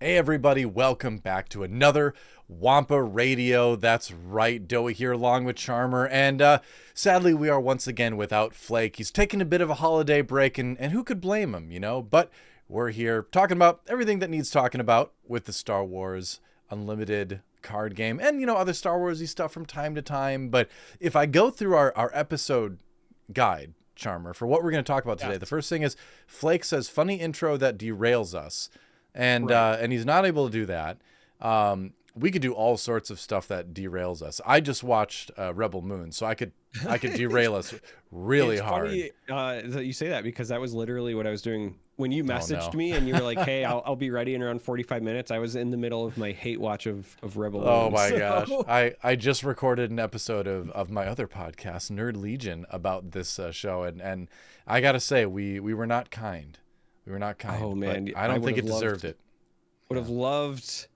Hey everybody, welcome back to another Wampa Radio. That's right, Doa here along with Charmer, and sadly we are once again without Flake. He's taking a bit of a holiday break, and who could blame him, you know? But we're here talking about everything that needs talking about with the Star Wars Unlimited card game and, other Star Warsy stuff from time to time. But if I go through our episode guide, Charmer, for what we're going to talk about today, the first thing is Flake says, funny intro that derails us. And and he's not able to do that. We could do all sorts of stuff that derails us. I just watched Rebel Moon, so I could derail us really hard. It's funny that you say that, because that was literally what I was doing when you messaged me and you were like, "Hey, I'll be ready in around 45 minutes." I was in the middle of my hate watch of Rebel Moon. Oh my gosh! I just recorded an episode of my other podcast, Nerd Legion, about this show, and I gotta say we were not kind. We were not kind. Oh man, I don't think it deserved it. Would have loved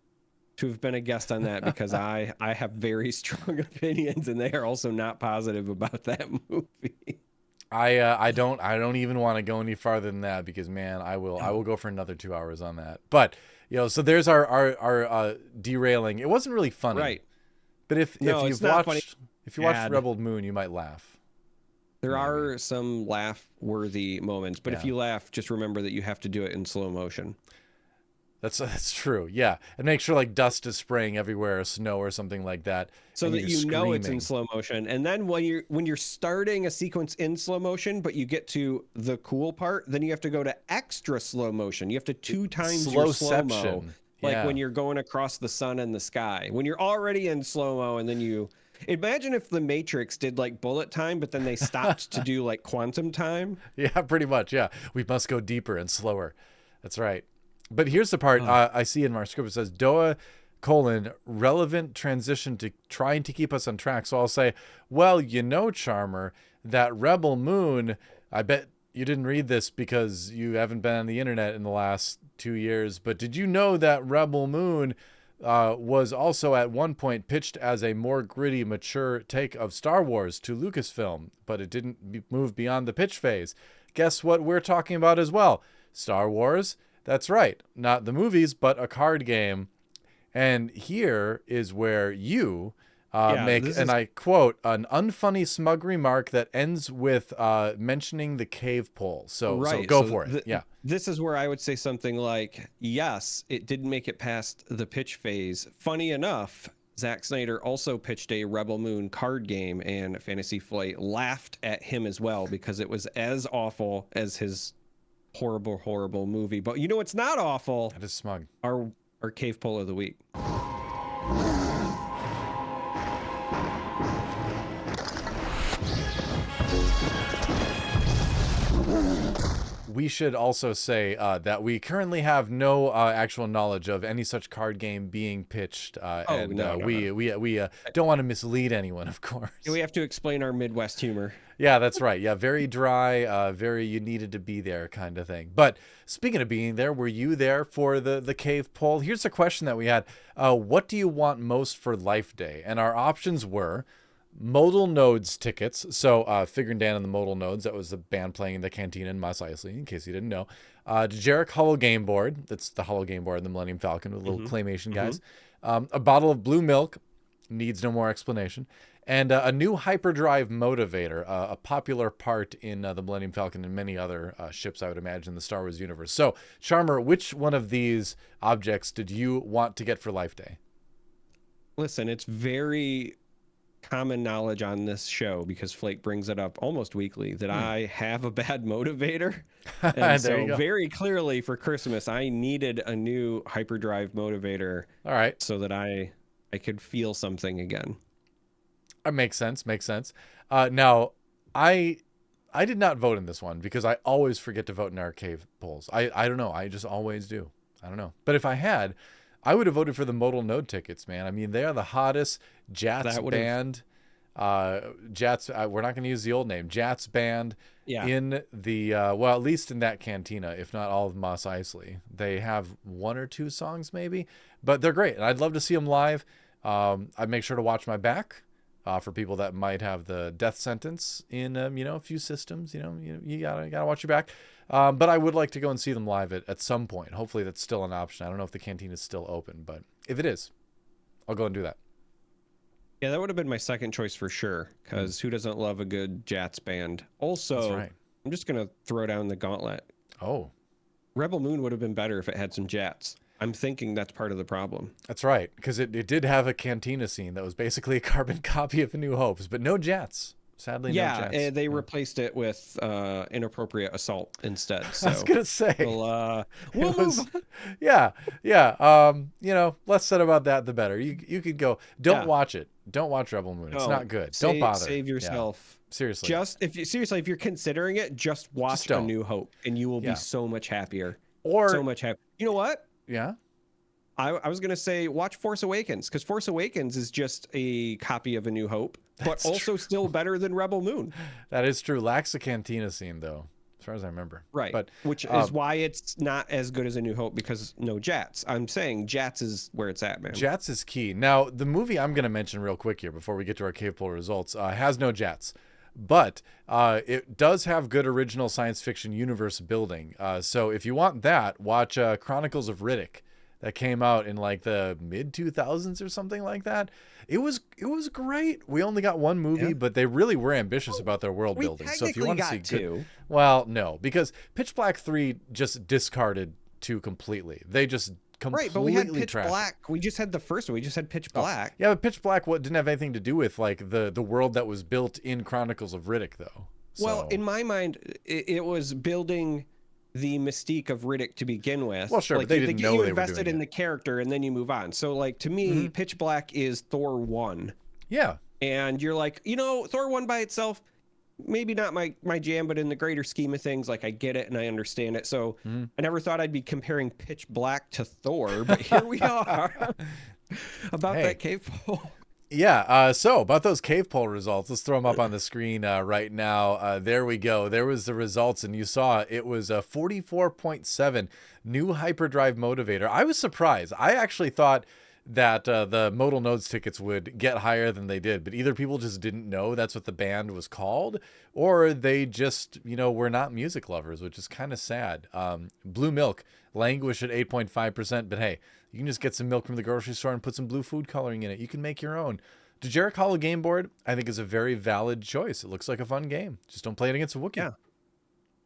to have been a guest on that, because I have very strong opinions, and they are also not positive about that movie. I don't even want to go any farther than that, because man, I will go for another 2 hours on that. But so there's our derailing. It wasn't really funny, right? But if you've watched Rebel Moon, you might laugh. There are some laugh-worthy moments, but if you laugh, just remember that you have to do it in slow motion. That's true, yeah. And make sure like dust is spraying everywhere, or snow or something like that, so that you know it's in slow motion. And then when you're starting a sequence in slow motion, but you get to the cool part, then you have to go to extra slow motion. You have to 2 times your slow-mo. Like when you're going across the sun and the sky. When you're already in slow-mo, and then you... Imagine if the Matrix did like bullet time, but then they stopped to do like quantum time. Yeah, pretty much. Yeah, we must go deeper and slower. That's right. But here's the part I see in our script. It says Doa : relevant transition to trying to keep us on track. So I'll say, well, Charmer, that Rebel Moon, I bet you didn't read this because you haven't been on the internet in the last 2 years, but did you know that Rebel Moon was also at one point pitched as a more gritty, mature take of Star Wars to Lucasfilm, but it didn't move beyond the pitch phase? Guess what we're talking about as well? Star Wars. That's right. Not the movies, but a card game. And here is where you I quote, an unfunny smug remark that ends with mentioning the cave pole. So go for it. This is where I would say something like, yes, it didn't make it past the pitch phase. Funny enough, Zack Snyder also pitched a Rebel Moon card game, and Fantasy Flight laughed at him as well, because it was as awful as his horrible movie. But it's not awful. That is smug. Our cave pole of the week. We should also say that we currently have no actual knowledge of any such card game being pitched, we don't want to mislead anyone, of course. We have to explain our Midwest humor. Yeah, that's right. Yeah, very dry, very you needed to be there kind of thing. But speaking of being there, were you there for the cave poll? Here's a question that we had. What do you want most for Life Day? And our options were Modal Nodes tickets. So Figure and Dan and the Modal Nodes, that was the band playing in the Cantina in Mos Eisley, in case you didn't know. Darick Hollow Game Board. That's the Hollow Game Board in the Millennium Falcon with little claymation guys. A bottle of blue milk. Needs no more explanation. And a new hyperdrive motivator, a popular part in the Millennium Falcon and many other ships, I would imagine, in the Star Wars universe. So, Charmer, which one of these objects did you want to get for Life Day? Listen, it's very common knowledge on this show, because Flake brings it up almost weekly, that I have a bad motivator. And so very clearly for Christmas, I needed a new hyperdrive motivator. All right. So that I could feel something again. Makes sense. Now, I did not vote in this one because I always forget to vote in our cave polls. I don't know. I just always do. I don't know. But if I had, I would have voted for the Modal Node tickets, man. I mean, they are the hottest Jats band. Jats, we're not going to use the old name. Jats band in the, at least in that cantina, if not all of Mos Eisley. They have 1 or 2 songs maybe, but they're great. And I'd love to see them live. I'd make sure to watch my back. For people that might have the death sentence in, a few systems, you gotta watch your back. But I would like to go and see them live at some point. Hopefully that's still an option. I don't know if the canteen is still open, but if it is, I'll go and do that. Yeah, that would have been my second choice for sure, because who doesn't love a good Jats band? Also, that's right. I'm just going to throw down the gauntlet. Oh. Rebel Moon would have been better if it had some Jats. I'm thinking that's part of the problem. That's right, because it did have a cantina scene that was basically a carbon copy of A New Hopes, but no Jats. Sadly, no Jats. Yeah, they replaced it with Inappropriate Assault instead. So I was going to say. We'll move on. Yeah. Less said about that, the better. You could go. Don't watch it. Don't watch Rebel Moon. It's not good. Don't bother. Save yourself. Yeah. Seriously. If you're considering it, just watch A New Hope, and you will be so much happier. So much happier. You know what? Yeah. I was going to say watch Force Awakens, because Force Awakens is just a copy of A New Hope, but also still better than Rebel Moon. That is true. Lacks the cantina scene, though, as far as I remember. Right. But which is why it's not as good as A New Hope, because no Jats. I'm saying Jats is where it's at, man. Jats is key. Now, the movie I'm going to mention real quick here before we get to our cave poll results has no Jats. But it does have good original science fiction universe building. So if you want that, watch Chronicles of Riddick. That came out in like the mid 2000s or something like that. It was great. We only got one movie, but they really were ambitious about their world building. So if you want to see good, well, no, because Pitch Black 3 just discarded 2 completely. They just completely right, but we had Pitch trashed. Black. We just had the first one. We just had Pitch Black. Yeah, but Pitch Black didn't have anything to do with like the world that was built in Chronicles of Riddick, though. So. Well, in my mind, it was building the mystique of Riddick to begin with. Well, sure, like, but they didn't know you they invested were doing in the character, and then you move on. So, like, to me, Pitch Black is Thor 1. Yeah. And you're like, Thor 1 by itself, maybe not my jam, but in the greater scheme of things, like, I get it and I understand it. So I never thought I'd be comparing Pitch Black to Thor, but here we are. About that cave poll. Yeah, so about those cave poll results, let's throw them up on the screen right now. There we go. There was the results, and you saw it was a 44.7 new hyperdrive motivator. I was surprised. I actually thought that the modal nodes tickets would get higher than they did, but either people just didn't know that's what the band was called, or they just, were not music lovers, which is kind of sad. Blue Milk languished at 8.5%, but hey, you can just get some milk from the grocery store and put some blue food coloring in it. You can make your own. Dejeric Hollow Game Board, I think, is a very valid choice. It looks like a fun game. Just don't play it against a Wookiee.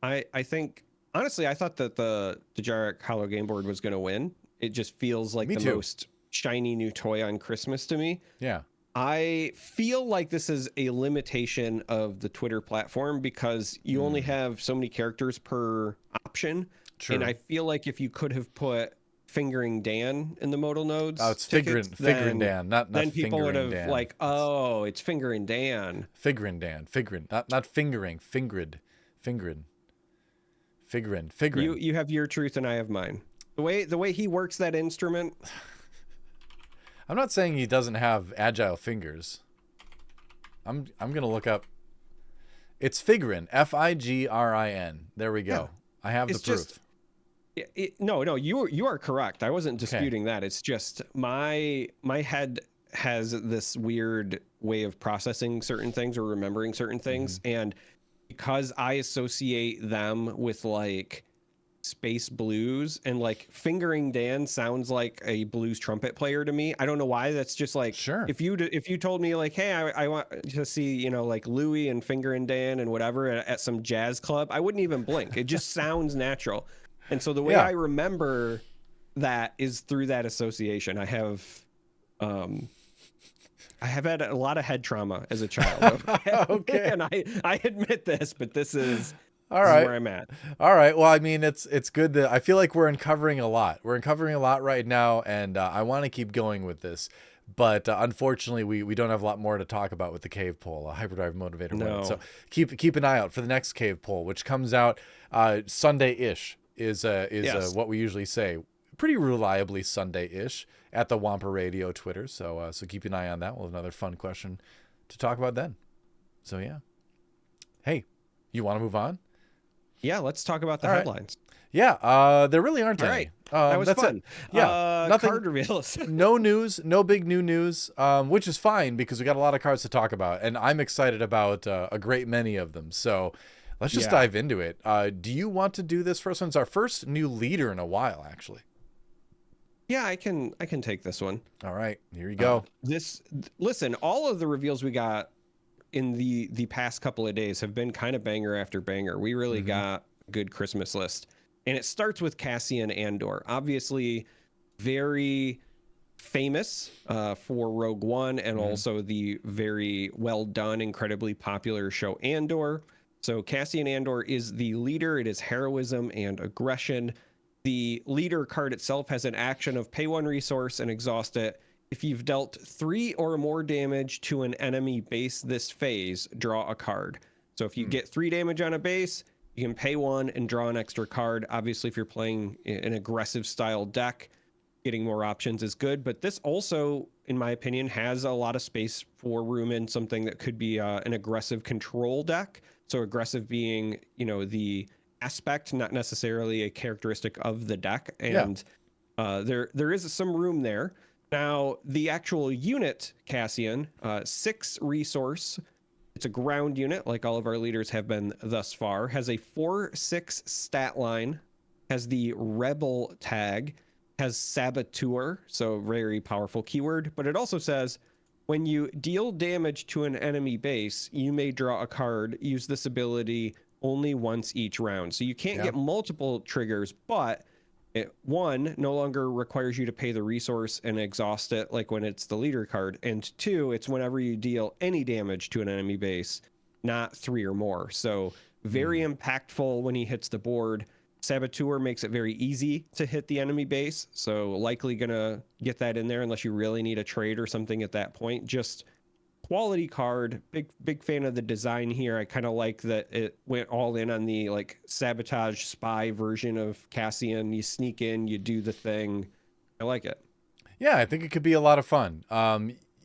Yeah. I think, honestly, I thought that the Dejeric Hollow Game Board was going to win. It just feels like most shiny new toy on Christmas to me. Yeah. I feel like this is a limitation of the Twitter platform, because you only have so many characters per option. True. And I feel like if you could have put Fingering Dan in the modal nodes. Oh, it's Fingering Dan, not then people would have Dan. like, oh, it's Fingering Dan. Fingering Dan, not fingering, Fingrid. You have your truth and I have mine. The way he works that instrument. I'm not saying he doesn't have agile fingers. I'm gonna look up. It's Figrin, Figrin. There we go. Yeah. I have the proof. No, you are correct. I wasn't disputing that. It's just my head has this weird way of processing certain things or remembering certain things, and because I associate them with like space blues, and like Fingering Dan sounds like a blues trumpet player to me. I don't know why. That's just like, sure. If you told me like, hey, I want to see like Louis and Fingering Dan and whatever at some jazz club, I wouldn't even blink. It just sounds natural. And so the way I remember that is through that association. I have had a lot of head trauma as a child. Okay. And I admit this, but this is where I'm at. All right. Well, I mean, it's good that I feel like we're uncovering a lot. We're uncovering a lot right now, and I want to keep going with this. But unfortunately, we don't have a lot more to talk about with the cave poll, a hyperdrive motivator. No. So keep an eye out for the next cave poll, which comes out Sunday-ish. Is what we usually say, pretty reliably Sunday-ish at the Wampa Radio Twitter. So keep an eye on that. We'll have another fun question to talk about then. So yeah. Hey, you want to move on? Yeah, let's talk about the headlines. Yeah, there really aren't any. Right. That was fun. It. Yeah, nothing. Card reveals. No news, no big new news, which is fine because we got a lot of cards to talk about, and I'm excited about a great many of them. So Let's just dive into it. Do you want to do this first one? It's our first new leader in a while, actually. Yeah, I can take this one. All right, here you go. Listen, all of the reveals we got in the past couple of days have been kind of banger after banger. We really got a good Christmas list. And it starts with Cassian Andor. Obviously, very famous for Rogue One and also the very well done, incredibly popular show Andor. So Cassian Andor is the leader. It is heroism and aggression. The leader card itself has an action of pay 1 resource and exhaust it. If you've dealt 3 or more damage to an enemy base this phase, draw a card. So if you get 3 damage on a base, you can pay 1 and draw an extra card. Obviously, if you're playing an aggressive style deck, getting more options is good. But this also, in my opinion, has a lot of space for room in something that could be an aggressive control deck. So aggressive being, the aspect, not necessarily a characteristic of the deck. And there is some room there. Now, the actual unit, Cassian, 6 resource. It's a ground unit, like all of our leaders have been thus far. Has a 4/6 stat line. Has the Rebel tag. Has Saboteur, so very powerful keyword. But it also says, when you deal damage to an enemy base, you may draw a card. Use this ability only once each round. So you can't get multiple triggers, but one, no longer requires you to pay the resource and exhaust it like when it's the leader card. And 2, it's whenever you deal any damage to an enemy base, not 3 or more. So very impactful when he hits the board. Saboteur makes it very easy to hit the enemy base. So likely going to get that in there unless you really need a trade or something at that point. Just quality card. Big fan of the design here. I kind of like that it went all in on the like sabotage spy version of Cassian. You sneak in, you do the thing. I like it. Yeah, I think it could be a lot of fun.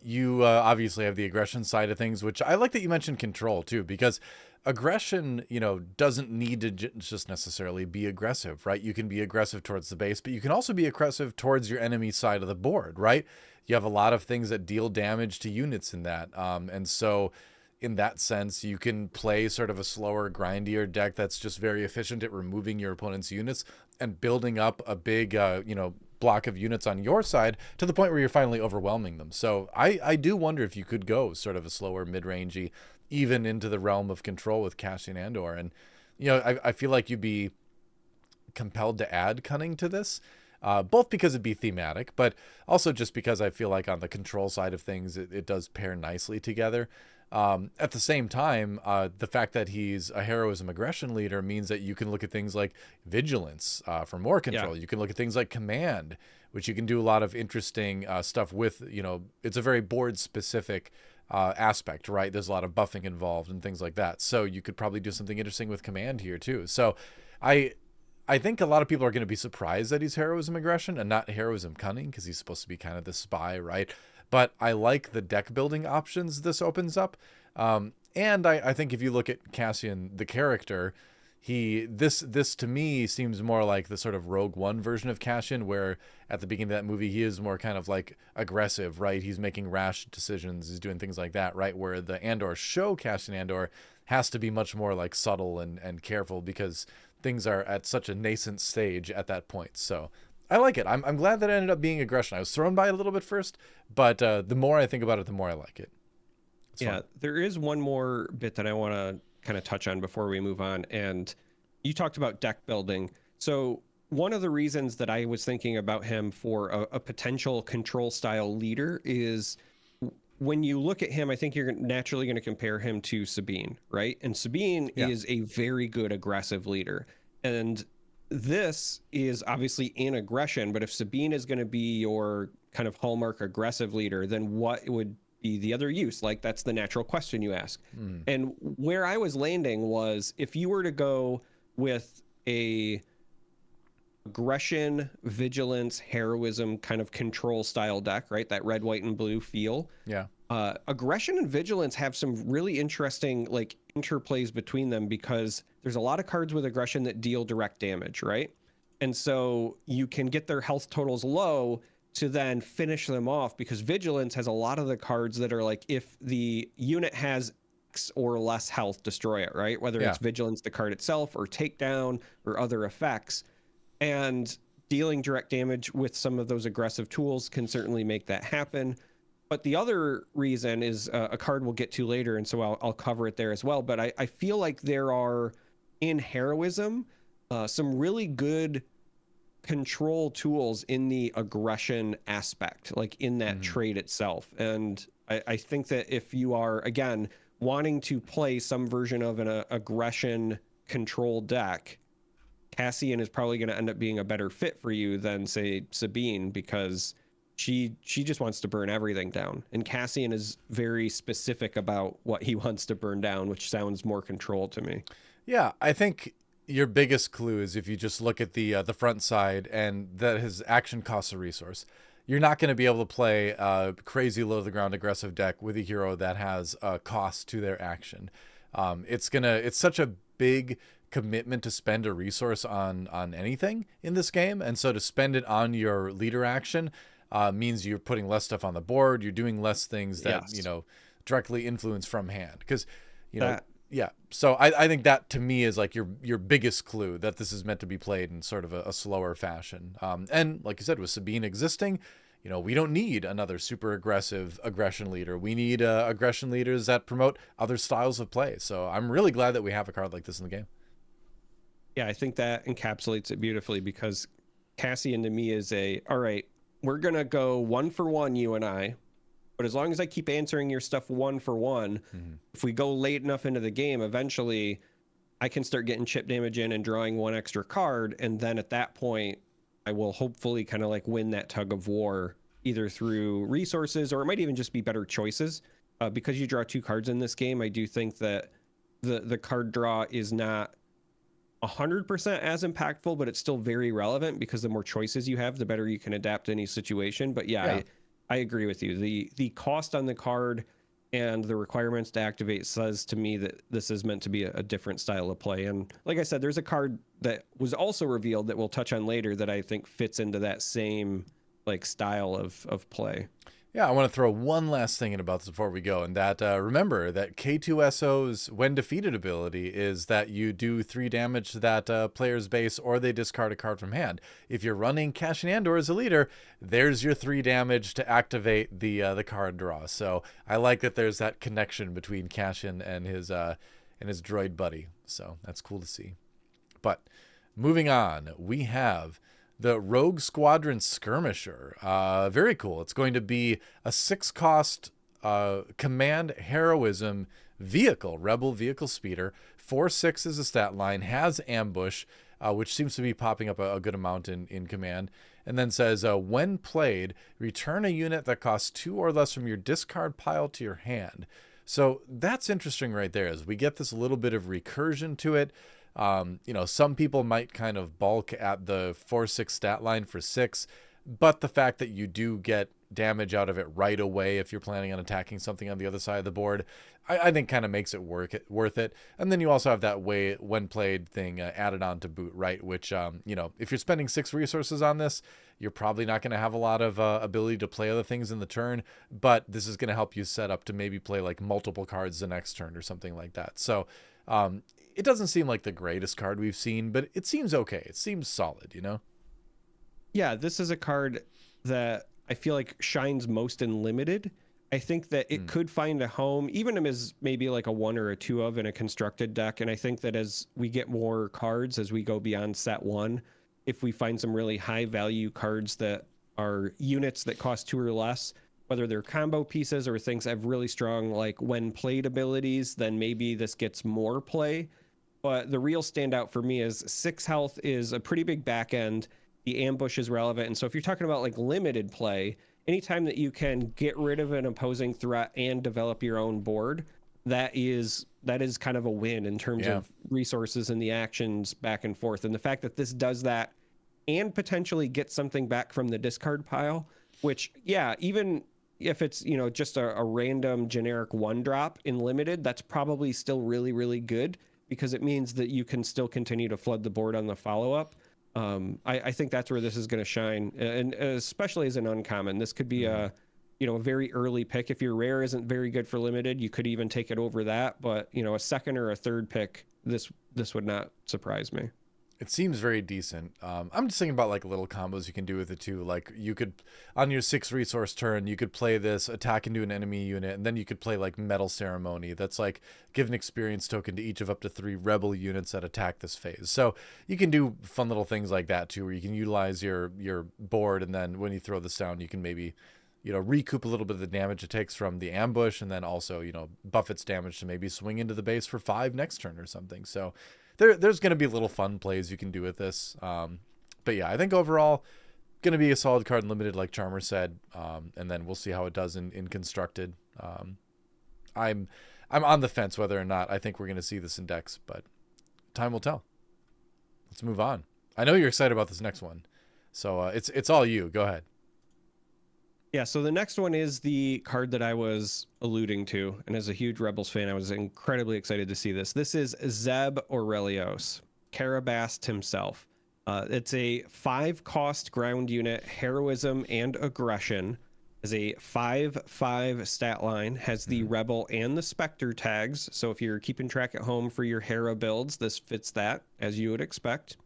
You obviously have the aggression side of things, which I like that you mentioned control too, because aggression, doesn't need to just necessarily be aggressive, right? You can be aggressive towards the base, but you can also be aggressive towards your enemy side of the board, right? You have a lot of things that deal damage to units in that. And so in that sense, you can play sort of a slower, grindier deck that's just very efficient at removing your opponent's units and building up a big, block of units on your side to the point where you're finally overwhelming them. So I do wonder if you could go sort of a slower, mid-rangey, even into the realm of control with Cassian Andor. And, I feel like you'd be compelled to add cunning to this, both because it'd be thematic, but also just because I feel like on the control side of things, it does pair nicely together. At the same time, the fact that he's a heroism aggression leader means that you can look at things like vigilance for more control. You can look at things like command, which you can do a lot of interesting stuff with. It's a very board specific aspect, right? There's a lot of buffing involved and things like that. So you could probably do something interesting with command here too. So I think a lot of people are going to be surprised that he's heroism aggression and not heroism cunning, because he's supposed to be kind of the spy, right? But I like the deck building options this opens up. And I think if you look at Cassian, the character, this to me seems more like the sort of Rogue One version of Cassian, where at the beginning of that movie, he is more kind of like aggressive, right? He's making rash decisions. He's doing things like that, right? Where the Andor show, Cassian Andor, has to be much more like subtle and careful, because things are at such a nascent stage at that point. So I like it. I'm glad that it ended up being aggression. I was thrown by it a little bit first, but the more I think about it, the more I like it. It's fun. There is one more bit that I want to kind of touch on before we move on. And you talked about deck building. So one of the reasons that I was thinking about him for a potential control style leader is when you look at him, I think you're naturally going to compare him to Sabine, right? And Sabine is a very good aggressive leader. And this is obviously in aggression, but if Sabine is going to be your kind of hallmark aggressive leader, then what would be the other use? Like, that's the natural question you ask. And where I was landing was, if you were to go with a aggression, vigilance, heroism kind of control style deck, right? That red, white, and blue feel. Yeah. Aggression and vigilance have some really interesting like interplays between them, because there's a lot of cards with aggression that deal direct damage, right? And so you can get their health totals low to then finish them off, because vigilance has a lot of the cards that are like, if the unit has X or less health destroy it, right? Whether it's vigilance, the card itself, or takedown, or other effects. And dealing direct damage with some of those aggressive tools can certainly make that happen. But the other reason is a card we'll get to later, and so I'll cover it there as well. But I feel like there are, in heroism, some really good control tools in the aggression aspect, like in that trait itself. And I think that if you are, again, wanting to play some version of an aggression control deck, Cassian is probably going to end up being a better fit for you than, say, Sabine, because she just wants to burn everything down. And Cassian is very specific about what he wants to burn down, which sounds more control to me. Yeah, I think your biggest clue is if you just look at the front side and that his action costs a resource. You're not going to be able to play a crazy low to the ground aggressive deck with a hero that has a cost to their action. It's such a big commitment to spend a resource on anything in this game, and so to spend it on your leader action means you're putting less stuff on the board. You're doing less things that directly influence from hand, because so I think that to me is like your biggest clue that this is meant to be played in sort of a slower fashion. And like you said, with Sabine existing, we don't need another super aggressive aggression leader. We need aggression leaders that promote other styles of play. So I'm really glad that we have a card like this in the game. Yeah, I think that encapsulates it beautifully, because Cassian to me is all right, we're going to go 1-for-1, you and I. But as long as I keep answering your stuff 1-for-1, if we go late enough into the game, eventually I can start getting chip damage in and drawing one extra card. And then at that point, I will hopefully kind of like win that tug of war, either through resources, or it might even just be better choices. Because you draw 2 cards in this game, I do think that the card draw is not 100% as impactful, but it's still very relevant, because the more choices you have, the better you can adapt to any situation. But I agree with you. The cost on the card and the requirements to activate says to me that this is meant to be a different style of play. And like I said, there's a card that was also revealed that we'll touch on later that I think fits into that same like style of play. Yeah, I want to throw one last thing in about this before we go, and that remember that K2SO's when defeated ability is that you do 3 damage to that player's base, or they discard a card from hand. If you're running Cassian Andor as a leader, there's your 3 damage to activate the card draw. So I like that there's that connection between Cassian and his droid buddy. So that's cool to see. But moving on, we have the Rogue Squadron Skirmisher. Very cool. It's going to be a 6-cost command heroism vehicle, rebel vehicle speeder. 4/6 is a stat line, has ambush, which seems to be popping up a good amount in command. And then says, when played, return a unit that costs 2 or less from your discard pile to your hand. So that's interesting right there, as we get this little bit of recursion to it. Some people might kind of balk at the 4/6 stat line for 6, but the fact that you do get damage out of it right away if you're planning on attacking something on the other side of the board, I think kind of makes it worth it. And then you also have that way when played thing added on to boot, right? Which, if you're spending 6 resources on this, you're probably not going to have a lot of ability to play other things in the turn, but this is going to help you set up to maybe play like multiple cards the next turn or something like that. So, it doesn't seem like the greatest card we've seen, but it seems okay. It seems solid, Yeah, this is a card that I feel like shines most in limited. I think that it could find a home, even as maybe like a 1 or a 2 of in a constructed deck. And I think that as we get more cards, as we go beyond set 1, if we find some really high value cards that are units that cost 2 or less, whether they're combo pieces or things that have really strong like when played abilities, then maybe this gets more play. But the real standout for me is 6 health is a pretty big back end. The ambush is relevant. And so if you're talking about like limited play, anytime that you can get rid of an opposing threat and develop your own board, that is kind of a win in terms of resources and the actions back and forth. And the fact that this does that and potentially get something back from the discard pile, which, even if it's, just a random generic 1-drop in limited, that's probably still really, really good, because it means that you can still continue to flood the board on the follow-up. I think that's where this is going to shine, and especially as an uncommon. This could be a a very early pick. If your rare isn't very good for limited, you could even take it over that. But, a second or a third pick, this would not surprise me. It seems very decent. I'm just thinking about like little combos you can do with it too. Like you could, on your 6 resource turn, you could play this attack into an enemy unit, and then you could play like Metal Ceremony. That's like give an experience token to each of up to 3 rebel units that attack this phase. So you can do fun little things like that too, where you can utilize your board, and then when you throw this down, you can maybe recoup a little bit of the damage it takes from the ambush, and then also buff its damage to maybe swing into the base for 5 next turn or something. So there's going to be little fun plays you can do with this. But yeah, I think overall going to be a solid card in limited, like Charmer said. And then we'll see how it does in constructed. I'm on the fence whether or not I think we're going to see this in decks, but time will tell. Let's move on. I know you're excited about this next one, so it's all you. Go ahead. Yeah, so the next one is the card that I was alluding to, and as a huge Rebels fan, I was incredibly excited to see this. This is Zeb Aurelios, Karabast himself. It's a 5-cost ground unit, heroism and aggression. As a 5/5 stat line, has the Rebel and the Spectre tags. So if you're keeping track at home for your Hera builds, this fits that, as you would expect.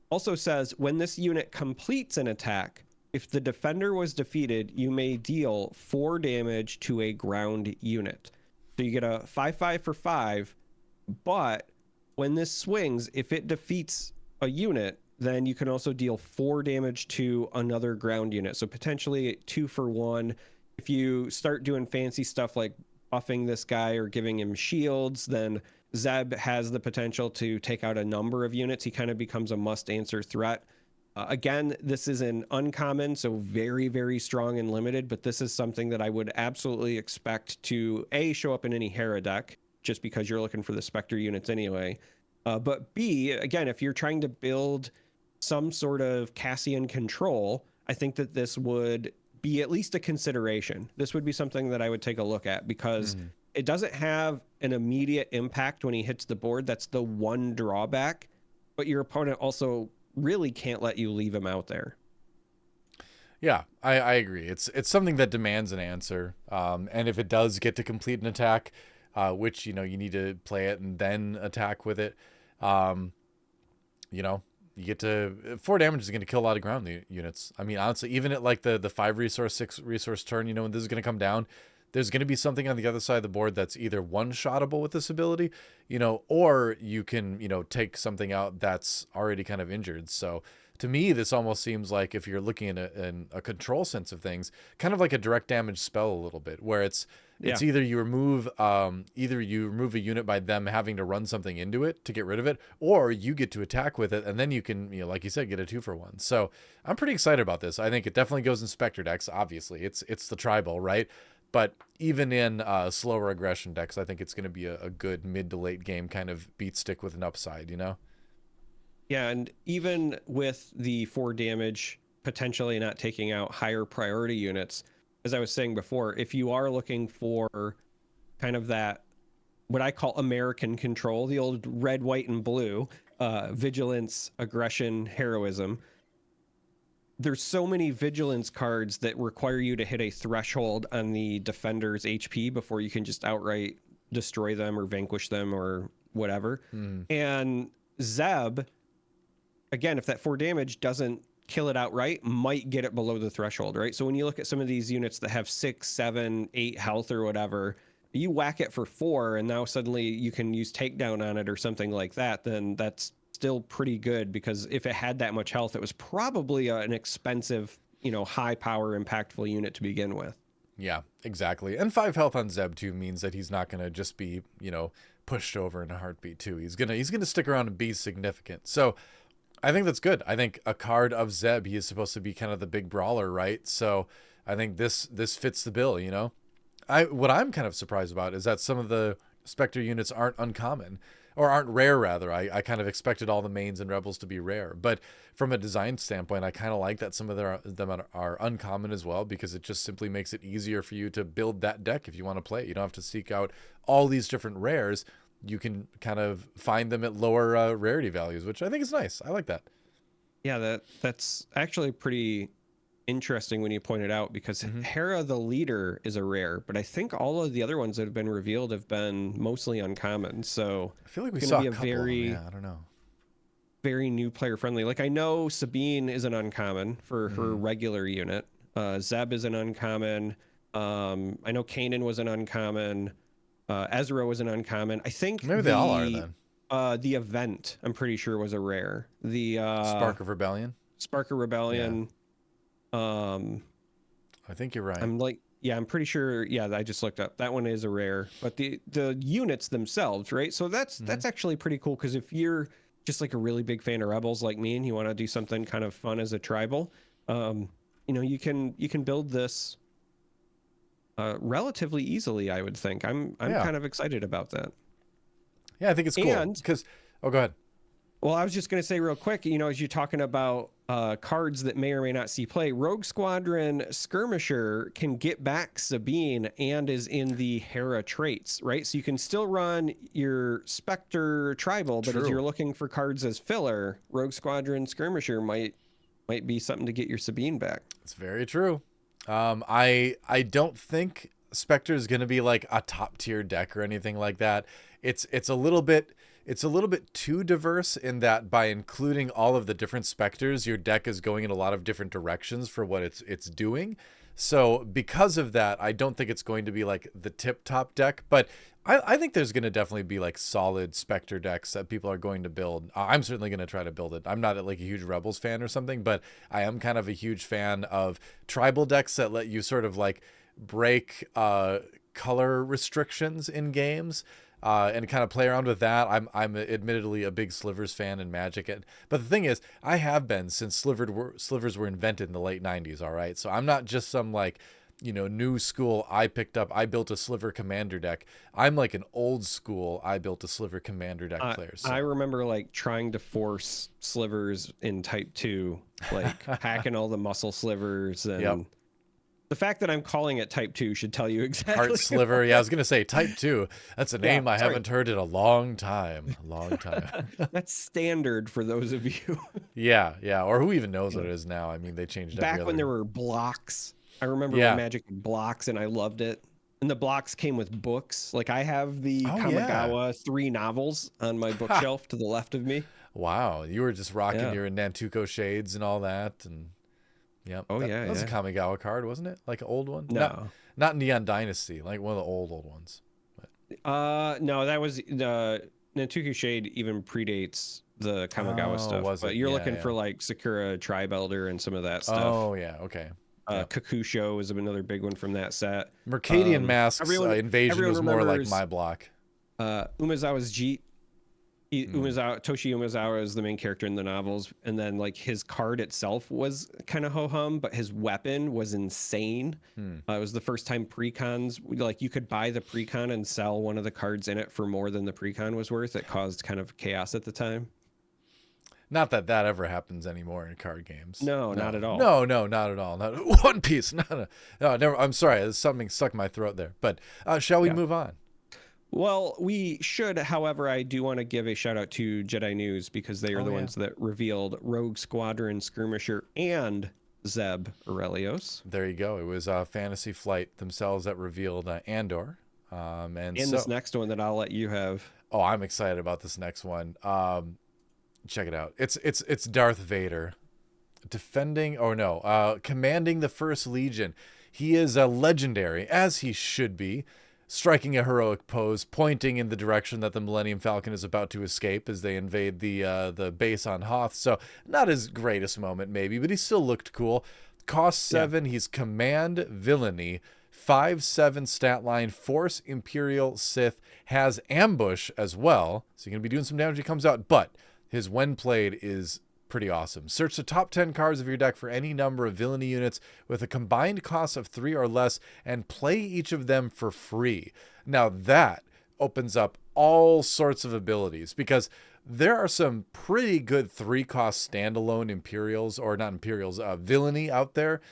Also says, when this unit completes an attack, if the defender was defeated, you may deal 4 damage to a ground unit. So you get a 5/5 for 5, but when this swings, if it defeats a unit, then you can also deal 4 damage to another ground unit. So potentially 2 for 1. If you start doing fancy stuff like buffing this guy or giving him shields, then Zeb has the potential to take out a number of units. He kind of becomes a must-answer threat. Again, this is an uncommon, so very, very strong and limited, but this is something that I would absolutely expect to, A, show up in any Hera deck, just because you're looking for the Spectre units anyway. But B, again, if you're trying to build some sort of Cassian control, I think that this would be at least a consideration. This would be something that I would take a look at, because it doesn't have an immediate impact when he hits the board. That's the one drawback, but your opponent also really can't let you leave him out there. Yeah, I agree. It's something that demands an answer. And if it does get to complete an attack, which, you need to play it and then attack with it, you get to 4 damage is going to kill a lot of ground units. I mean, honestly, even at like the 5 resource, 6 resource turn, when this is going to come down, there's going to be something on the other side of the board that's either one-shottable with this ability, or you can, take something out that's already kind of injured. So to me, this almost seems like, if you're looking in a control sense of things, kind of like a direct damage spell a little bit, where it's either you remove a unit by them having to run something into it to get rid of it, or you get to attack with it, and then you can, like you said, get a 2 for 1. So I'm pretty excited about this. I think it definitely goes in Spectre decks. Obviously, it's the tribal, right? But even in slower aggression decks, I think it's going to be a good mid to late game kind of beat stick with an upside, Yeah, and even with the 4 damage potentially not taking out higher priority units, as I was saying before, if you are looking for kind of that, what I call American control, the old red, white, and blue, vigilance, aggression, heroism, there's so many vigilance cards that require you to hit a threshold on the defender's HP before you can just outright destroy them or vanquish them or whatever. And Zeb, again, if that 4 damage doesn't kill it outright, might get it below the threshold, right? So when you look at some of these units that have 6, 7, 8 health or whatever, you whack it for 4 and now suddenly you can use takedown on it or something like that, then that's still pretty good, because if it had that much health, it was probably an expensive, high power, impactful unit to begin with. Yeah, exactly. And 5 health on Zeb too means that he's not going to just be, pushed over in a heartbeat too. He's gonna stick around and be significant. So I think that's good. I think a card of Zeb, he is supposed to be kind of the big brawler, right? So I think this fits the bill. What I'm kind of surprised about is that some of the Spectre units aren't uncommon, or aren't rare rather. I kind of expected all the mains and rebels to be rare, but from a design standpoint, I kind of like that some of them are uncommon as well, because it just simply makes it easier for you to build that deck if you want to play. You don't have to seek out all these different rares. You can kind of find them at lower rarity values, which I think is nice. I like that. Yeah, that's actually pretty interesting when you point it out, because Hera the Leader is a rare, but I think all of the other ones that have been revealed have been mostly uncommon. So I feel like we saw a couple of them. Yeah, I don't know. Very new player friendly. Like I know Sabine is an uncommon for her regular unit. Zeb is an uncommon. I know Kanan was an uncommon. Ezra was an uncommon. I think maybe they all are then. The event, I'm pretty sure, was a rare. The Spark of Rebellion. Spark of Rebellion. Yeah. I think you're right. I'm pretty sure. Yeah, I just looked up. That one is a rare. But the units themselves, right? So that's actually pretty cool, because if you're just like a really big fan of Rebels like me and you want to do something kind of fun as a tribal, you can build this relatively easily, I would think. I'm kind of excited about that. Yeah, I think it's cool. Because go ahead. Well, I was just going to say real quick, as you're talking about cards that may or may not see play, Rogue Squadron Skirmisher can get back Sabine and is in the Hera traits, right? So you can still run your Spectre Tribal, but as you're looking for cards as filler, Rogue Squadron Skirmisher might be something to get your Sabine back. It's very true. I don't think Spectre is going to be like a top tier deck or anything like that. It's a little bit too diverse in that by including all of the different Spectres, your deck is going in a lot of different directions for what it's doing. So because of that, I don't think it's going to be like the tip top deck, but I think there's going to definitely be like solid Spectre decks that people are going to build. I'm certainly going to try to build it. I'm not like a huge Rebels fan or something, but I am kind of a huge fan of tribal decks that let you sort of like break color restrictions in games. And kind of play around with that. I'm admittedly a big Slivers fan in Magic, but the thing is, I have been since Slivers were invented in the late 90s. All right, so I'm not just some like new school. I built a Sliver Commander deck. I'm like an old school. I built a Sliver Commander deck player. So. I remember like trying to force Slivers in Type 2, like hacking all the muscle slivers and. Yep. The fact that I'm calling it Type 2 should tell you exactly. Heart Sliver. Yeah, I was going to say Type 2. That's a name I haven't heard in a long time. That's standard for those of you. Yeah. Or who even knows what it is now? I mean, they changed back when there were blocks. I remember when Magic blocks, and I loved it. And the blocks came with books. Like I have the Kamigawa 3 novels on my bookshelf to the left of me. Wow. You were just rocking your Nantuko shades and all that. And yep. Oh, that was a Kamigawa card, wasn't it? Like an old one? No. Not Neon Dynasty, like one of the old ones. But. No, that was the Nantuko Shade even predates the Kamigawa stuff. But you're looking for like Sakura Tribe Elder and some of that stuff. Oh, yeah. Okay. Kakusho is another big one from that set. Mercadian Masks Invasion was more like my block. Umezawa's Jeet. Toshi Umezawa is the main character in the novels, and then like his card itself was kind of ho-hum, but his weapon was insane. It was the first time precons, like you could buy the precon and sell one of the cards in it for more than the precon was worth. It caused kind of chaos at the time. Not that ever happens anymore in card games. No, not at all. No, not at all. Not One Piece. No, never. I'm sorry. Something stuck in my throat there. But shall we move on? Well, we should. However, I do want to give a shout out to Jedi News, because they are the ones that revealed Rogue Squadron Skirmisher and Zeb Aurelios. There you go. It was Fantasy Flight themselves that revealed Andor. And this next one that I'll let you have. Oh, I'm excited about this next one. Check it out. It's Darth Vader commanding the First Legion. He is a legendary, as he should be, striking a heroic pose, pointing in the direction that the Millennium Falcon is about to escape as they invade the base on Hoth. So not his greatest moment maybe, but he still looked cool. Cost 7, he's command villainy, 5/7 stat line, Force, Imperial, Sith, has ambush as well. So you're going to be doing some damage when he comes out, but his when played is pretty awesome. Search the top 10 cards of your deck for any number of villainy units with a combined cost of 3 or less and play each of them for free. Now that opens up all sorts of abilities, because there are some pretty good 3-cost standalone villainy out there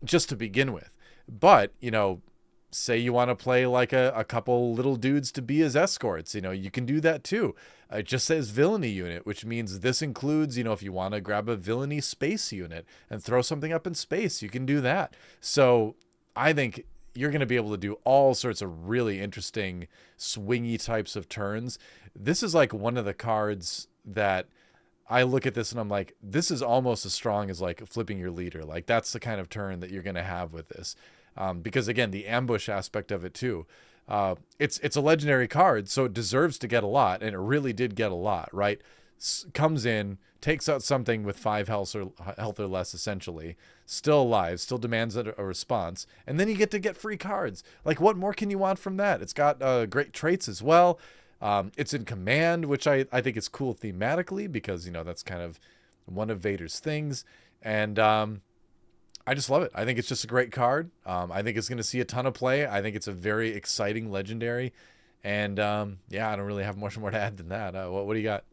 just to begin with. But, say you want to play like a couple little dudes to be his escorts, you can do that too. It just says villainy unit, which means this includes, if you want to grab a villainy space unit and throw something up in space, you can do that. So I think you're going to be able to do all sorts of really interesting swingy types of turns. This is like one of the cards that I look at this and I'm like, this is almost as strong as like flipping your leader. Like that's the kind of turn that you're going to have with this. Because again, the ambush aspect of it too, it's a legendary card, so it deserves to get a lot. And it really did get a lot, right? Comes in, takes out something with 5 health or less, essentially, still alive, still demands a response. And then you get free cards. Like what more can you want from that? It's got great traits as well. It's in command, which I think is cool thematically because, that's kind of one of Vader's things. And I just love it. I think it's just a great card. I think it's going to see a ton of play. I think it's a very exciting legendary. And I don't really have much more to add than that. What do you got?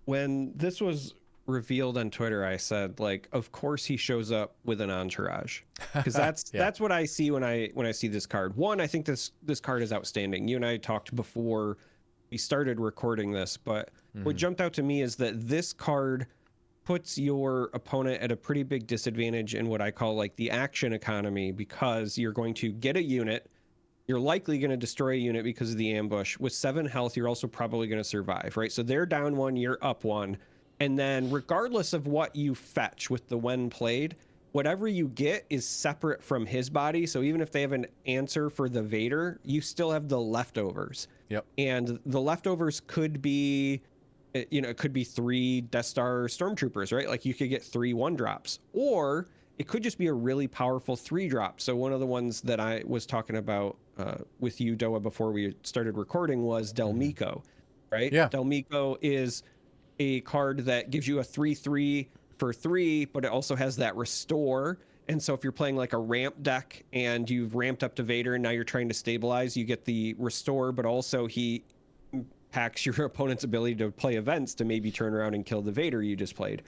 When this was revealed on Twitter, I said, like, of course he shows up with an entourage, because that's what I see when I see this card. One, I think this card is outstanding. You and I talked before we started recording this, but what jumped out to me is that this card puts your opponent at a pretty big disadvantage in what I call like the action economy, because you're going to get a unit. You're likely going to destroy a unit because of the ambush. With 7 health, you're also probably going to survive, right? So they're down 1, you're up 1. And then regardless of what you fetch with the when played, whatever you get is separate from his body. So even if they have an answer for the Vader, you still have the leftovers. Yep. And the leftovers could be, it could be 3 Death Star Stormtroopers, right? Like you could get 3 1-drops. Or it could just be a really powerful 3-drop. So one of the ones that I was talking about with you, Doa, before we started recording was Del Meeko, right? Yeah. Del Meeko is a card that gives you a 3/3 for 3, but it also has that restore. And so if you're playing like a ramp deck and you've ramped up to Vader and now you're trying to stabilize, you get the restore, but also he impacts your opponent's ability to play events to maybe turn around and kill the Vader you just played.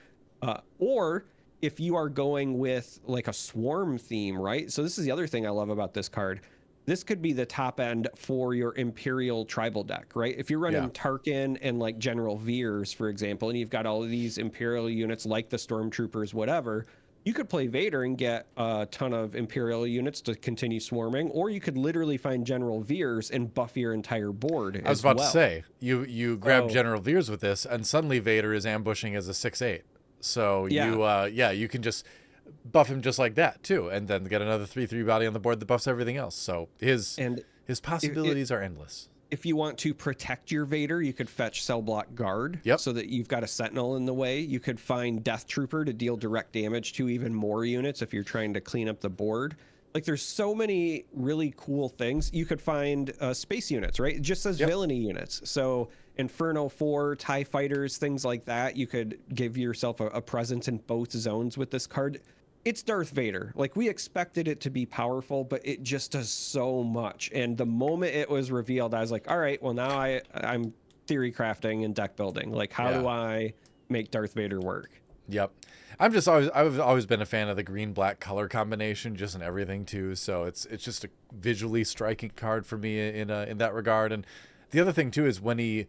Or if you are going with like a swarm theme, right? So this is the other thing I love about this card. This could be the top end for your Imperial tribal deck, right? If you're running Tarkin and like General Veers, for example, and you've got all of these Imperial units like the Stormtroopers, whatever, you could play Vader and get a ton of Imperial units to continue swarming, or you could literally find General Veers and buff your entire board. I was about to say, you grab General Veers with this, and suddenly Vader is ambushing as a 6/8. So you can just buff him just like that too, and then get another 3/3 body on the board that buffs everything else. So his possibilities are endless. If you want to protect your Vader, you could fetch Cell Block Guard, so that you've got a Sentinel in the way. You could find Death Trooper to deal direct damage to even more units if you're trying to clean up the board. Like there's so many really cool things. You could find space units, right? It just says villainy units. So Inferno 4, TIE Fighters, things like that. You could give yourself a presence in both zones with this card. It's Darth Vader. Like we expected it to be powerful, but it just does so much. And the moment it was revealed, I was like, all right, well now I'm theory crafting and deck building. Like how do I make Darth Vader work? Yep. I've always been a fan of the green-black color combination, just in everything too. So it's just a visually striking card for me in that regard. And the other thing too is when he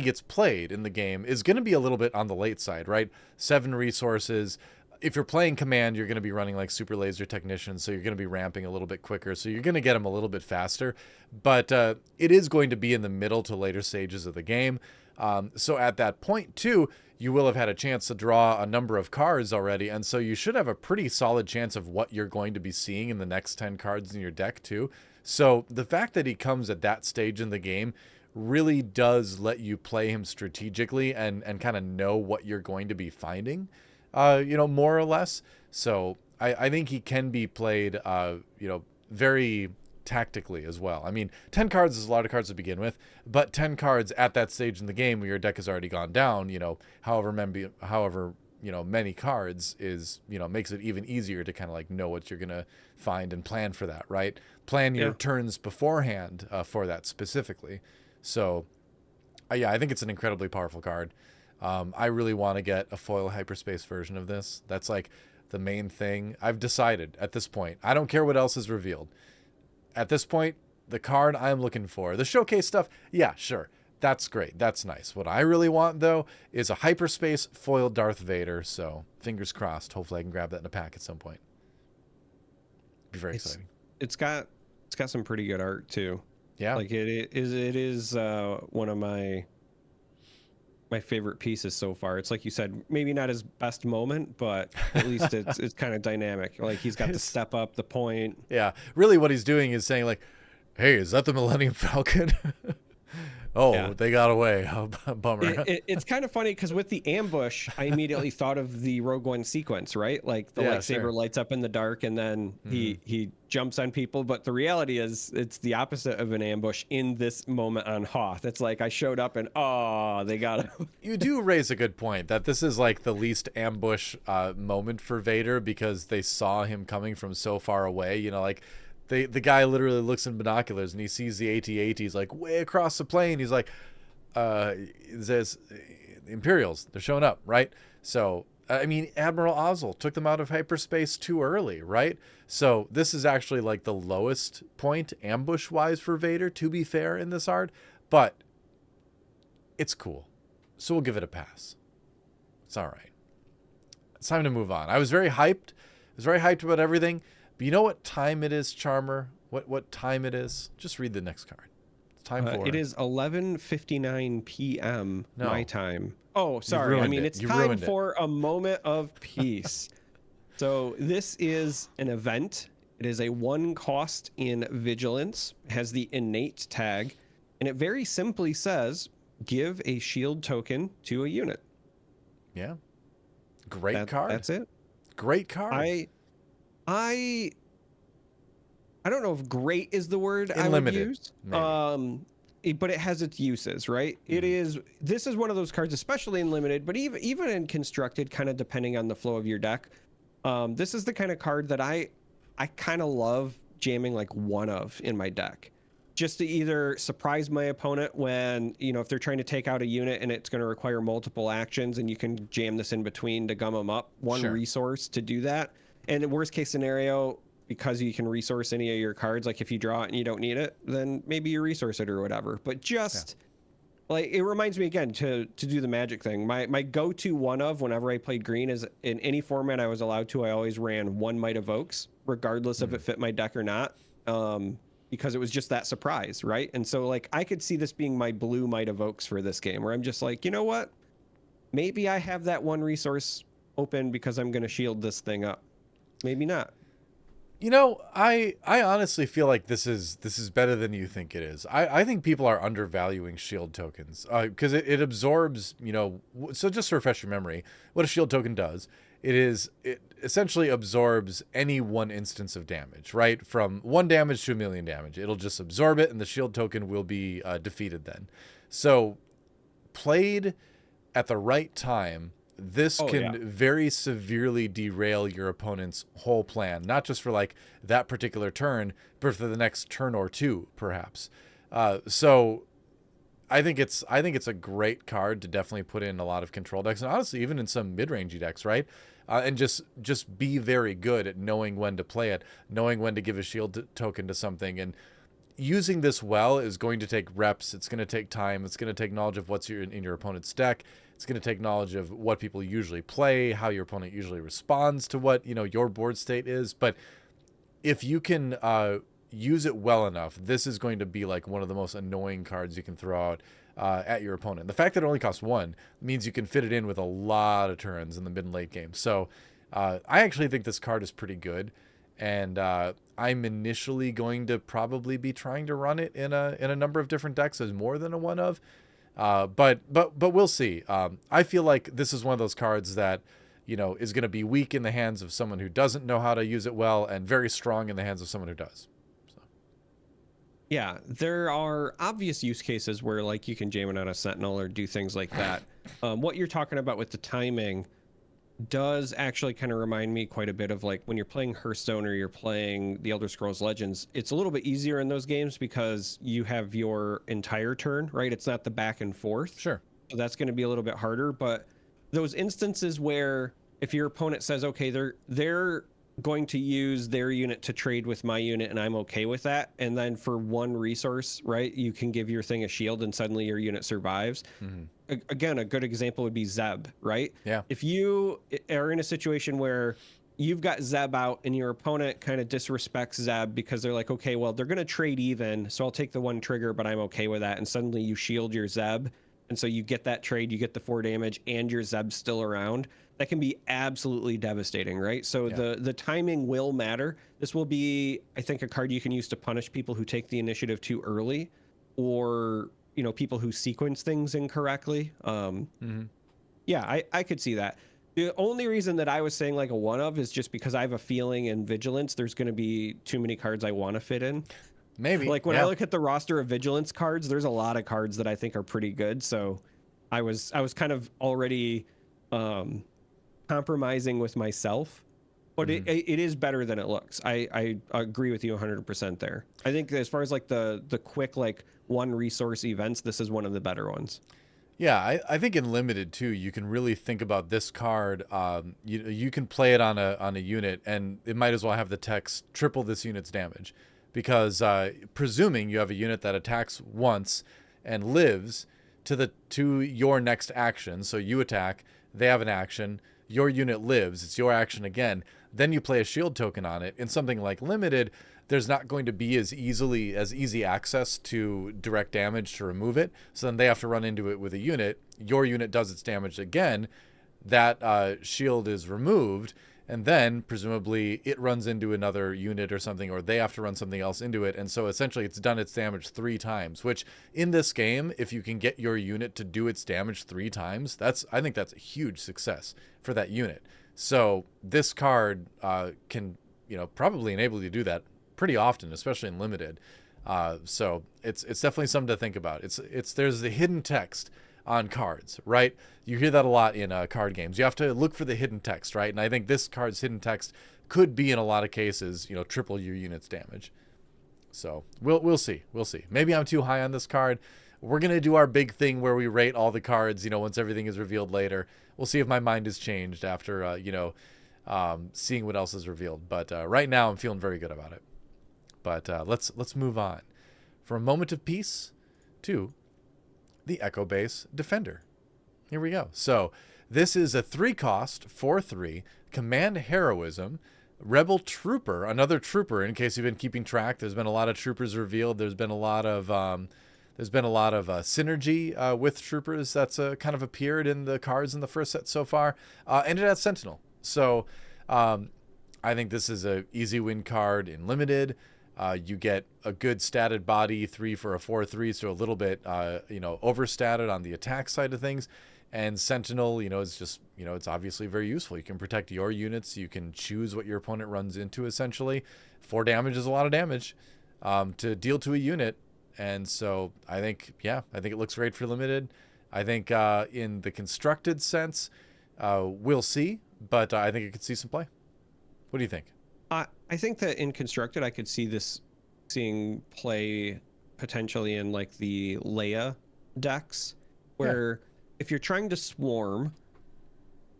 gets played in the game is going to be a little bit on the late side, right? 7 resources. If you're playing command, you're going to be running like super laser technician, so you're going to be ramping a little bit quicker, so you're going to get them a little bit faster. But it is going to be in the middle to later stages of the game. So at that point too, you will have had a chance to draw a number of cards already, and so you should have a pretty solid chance of what you're going to be seeing in the next 10 cards in your deck too. So the fact that he comes at that stage in the game really does let you play him strategically and kind of know what you're going to be finding. More or less. So I think he can be played, very tactically as well. I mean, 10 cards is a lot of cards to begin with, but 10 cards at that stage in the game where your deck has already gone down, however many cards is, makes it even easier to kind of like know what you're going to find and plan for that, right? Plan your turns beforehand for that specifically. So, I think it's an incredibly powerful card. I really want to get a foil hyperspace version of this. That's like the main thing. I've decided at this point. I don't care what else is revealed. at this point, the card I'm looking for, the showcase stuff, yeah, sure. That's great. That's nice. What I really want, though, is a hyperspace foiled Darth Vader. So fingers crossed. Hopefully I can grab that in a pack at some point. Be very exciting. It's got some pretty good art too. Yeah. Like it is one of my favorite pieces so far. It's like you said, maybe not his best moment, but at least it's kind of dynamic. Like he's got to step up the point. Yeah. Really what he's doing is saying like, hey, is that the Millennium Falcon? Oh, yeah. They got away. Oh, bummer. It's kind of funny because with the ambush, I immediately thought of the Rogue One sequence, right? Like the lightsaber lights up in the dark and then he jumps on people. But the reality is it's the opposite of an ambush in this moment on Hoth. It's like I showed up and, they got him. You do raise a good point that this is like the least ambush moment for Vader because they saw him coming from so far away. You know, like the guy literally looks in binoculars and he sees the AT-AT. He's like way across the plane. He's like, there's Imperials. They're showing up, right? So, I mean, Admiral Oswalt took them out of hyperspace too early, right? So this is actually like the lowest point ambush-wise for Vader, to be fair, in this art. But it's cool. So we'll give it a pass. It's all right. It's time to move on. I was very hyped. I was very hyped about everything. But you know what time it is, Charmer? What time it is? Just read the next card. It's time for it is 11:59 p.m. my time. Oh, sorry. I mean, it's time for a moment of peace. So this is an event. It is a 1 cost in Vigilance. It has the innate tag, and it very simply says, give a shield token to a unit. Yeah. Great card. That's it. Great card. I don't know if great is the word I would use. But it has its uses, right? This is one of those cards, especially in limited, but even in constructed, kind of depending on the flow of your deck. This is the kind of card that I kind of love jamming like one of in my deck, just to either surprise my opponent when, if they're trying to take out a unit and it's going to require multiple actions and you can jam this in between to gum them up. One resource to do that. And in worst case scenario, because you can resource any of your cards, like if you draw it and you don't need it, then maybe you resource it or whatever. But just like, it reminds me again to do the magic thing. My go-to one of whenever I played green is in any format I was allowed to, I always ran 1 Might Evokes, regardless if it fit my deck or not. Because it was just that surprise, right? And so like I could see this being my blue Might Evokes for this game, where I'm just like, you know what? Maybe I have that one resource open because I'm going to shield this thing up. Maybe not. I honestly feel like this is better than you think it is. I think people are undervaluing shield tokens because it absorbs, so just to refresh your memory, what a shield token does, it essentially absorbs any one instance of damage, right? From 1 damage to 1,000,000 damage. It'll just absorb it and the shield token will be defeated then. So played at the right time, this can very severely derail your opponent's whole plan, not just for like that particular turn, but for the next turn or two, perhaps. So I think it's a great card to definitely put in a lot of control decks, and honestly, even in some mid-rangey decks, right? And just be very good at knowing when to play it, knowing when to give a shield token to something, and using this well is going to take reps. It's going to take time. It's going to take knowledge of what's in your opponent's deck. It's going to take knowledge of what people usually play, how your opponent usually responds to what your board state is. But if you can use it well enough, this is going to be like one of the most annoying cards you can throw out at your opponent. The fact that it only costs 1 means you can fit it in with a lot of turns in the mid and late game. So I actually think this card is pretty good, and I'm initially going to probably be trying to run it in a number of different decks as more than a one of. But we'll see. I feel like this is one of those cards that, is going to be weak in the hands of someone who doesn't know how to use it well, and very strong in the hands of someone who does. So. Yeah, there are obvious use cases where like you can jam it on a Sentinel or do things like that. What you're talking about with the timing does actually kind of remind me quite a bit of like when you're playing Hearthstone or you're playing the Elder Scrolls Legends. It's a little bit easier in those games because you have your entire turn, right? It's not the back and forth. Sure. So that's going to be a little bit harder. But those instances where if your opponent says, okay, they're going to use their unit to trade with my unit, and I'm okay with that. And then for one resource, right, you can give your thing a shield and suddenly your unit survives. Again, a good example would be Zeb, right? Yeah. If you are in a situation where you've got Zeb out and your opponent kind of disrespects Zeb because they're like, okay, well, they're going to trade even, so I'll take the one trigger, but I'm okay with that. And suddenly you shield your Zeb, and so you get that trade, you get the 4 damage, and your Zeb's still around. That can be absolutely devastating, right? So the timing will matter. This will be, I think, a card you can use to punish people who take the initiative too early, or, you know, people who sequence things incorrectly. Yeah, I could see that. The only reason that I was saying like a one of is just because I have a feeling in Vigilance there's going to be too many cards I want to fit in. Maybe. Like when I look at the roster of Vigilance cards, there's a lot of cards that I think are pretty good. So I was kind of already compromising with myself, but it is better than it looks. I agree with you 100% there. I think as far as like the quick like one resource events, this is one of the better ones. Yeah, I think in limited too, you can really think about this card. You can play it on a unit, and it might as well have the text triple this unit's damage, because presuming you have a unit that attacks once and lives to your next action, so you attack, they have an action, your unit lives, it's your action again, then you play a shield token on it. In something like limited, there's not going to be as easy access to direct damage to remove it. So then they have to run into it with a unit. Your unit does its damage again. That shield is removed. And then presumably it runs into another unit or something, or they have to run something else into it. And so essentially it's done its damage 3 times, which in this game, if you can get your unit to do its damage 3 times, I think that's a huge success for that unit. So this card can, probably enable you to do that pretty often, especially in limited. So it's definitely something to think about. There's the hidden text on cards, right? You hear that a lot in card games. You have to look for the hidden text, right? And I think this card's hidden text could be in a lot of cases, triple your unit's damage. So we'll see. Maybe I'm too high on this card. We're gonna do our big thing where we rate all the cards, once everything is revealed later. We'll see if my mind has changed after seeing what else is revealed. But right now I'm feeling very good about it. But let's move on. For a moment of peace to the Echo Base Defender. Here we go. So this is a 3-cost, 4/3, Command Heroism, Rebel Trooper, another trooper. In case you've been keeping track, there's been a lot of troopers revealed. There's been a lot of synergy with troopers that's kind of appeared in the cards in the first set so far. And it has Sentinel. So I think this is a easy win card in limited. You get a good statted body, 3 for a 4/3, so a little bit, overstatted on the attack side of things. And Sentinel, is just, it's obviously very useful. You can protect your units. You can choose what your opponent runs into, essentially. 4 damage is a lot of damage to deal to a unit. And so I think it looks great for limited. I think in the constructed sense, we'll see, but I think it could see some play. What do you think? I think that in constructed, I could see this seeing play potentially in like the Leia decks, where if you're trying to swarm,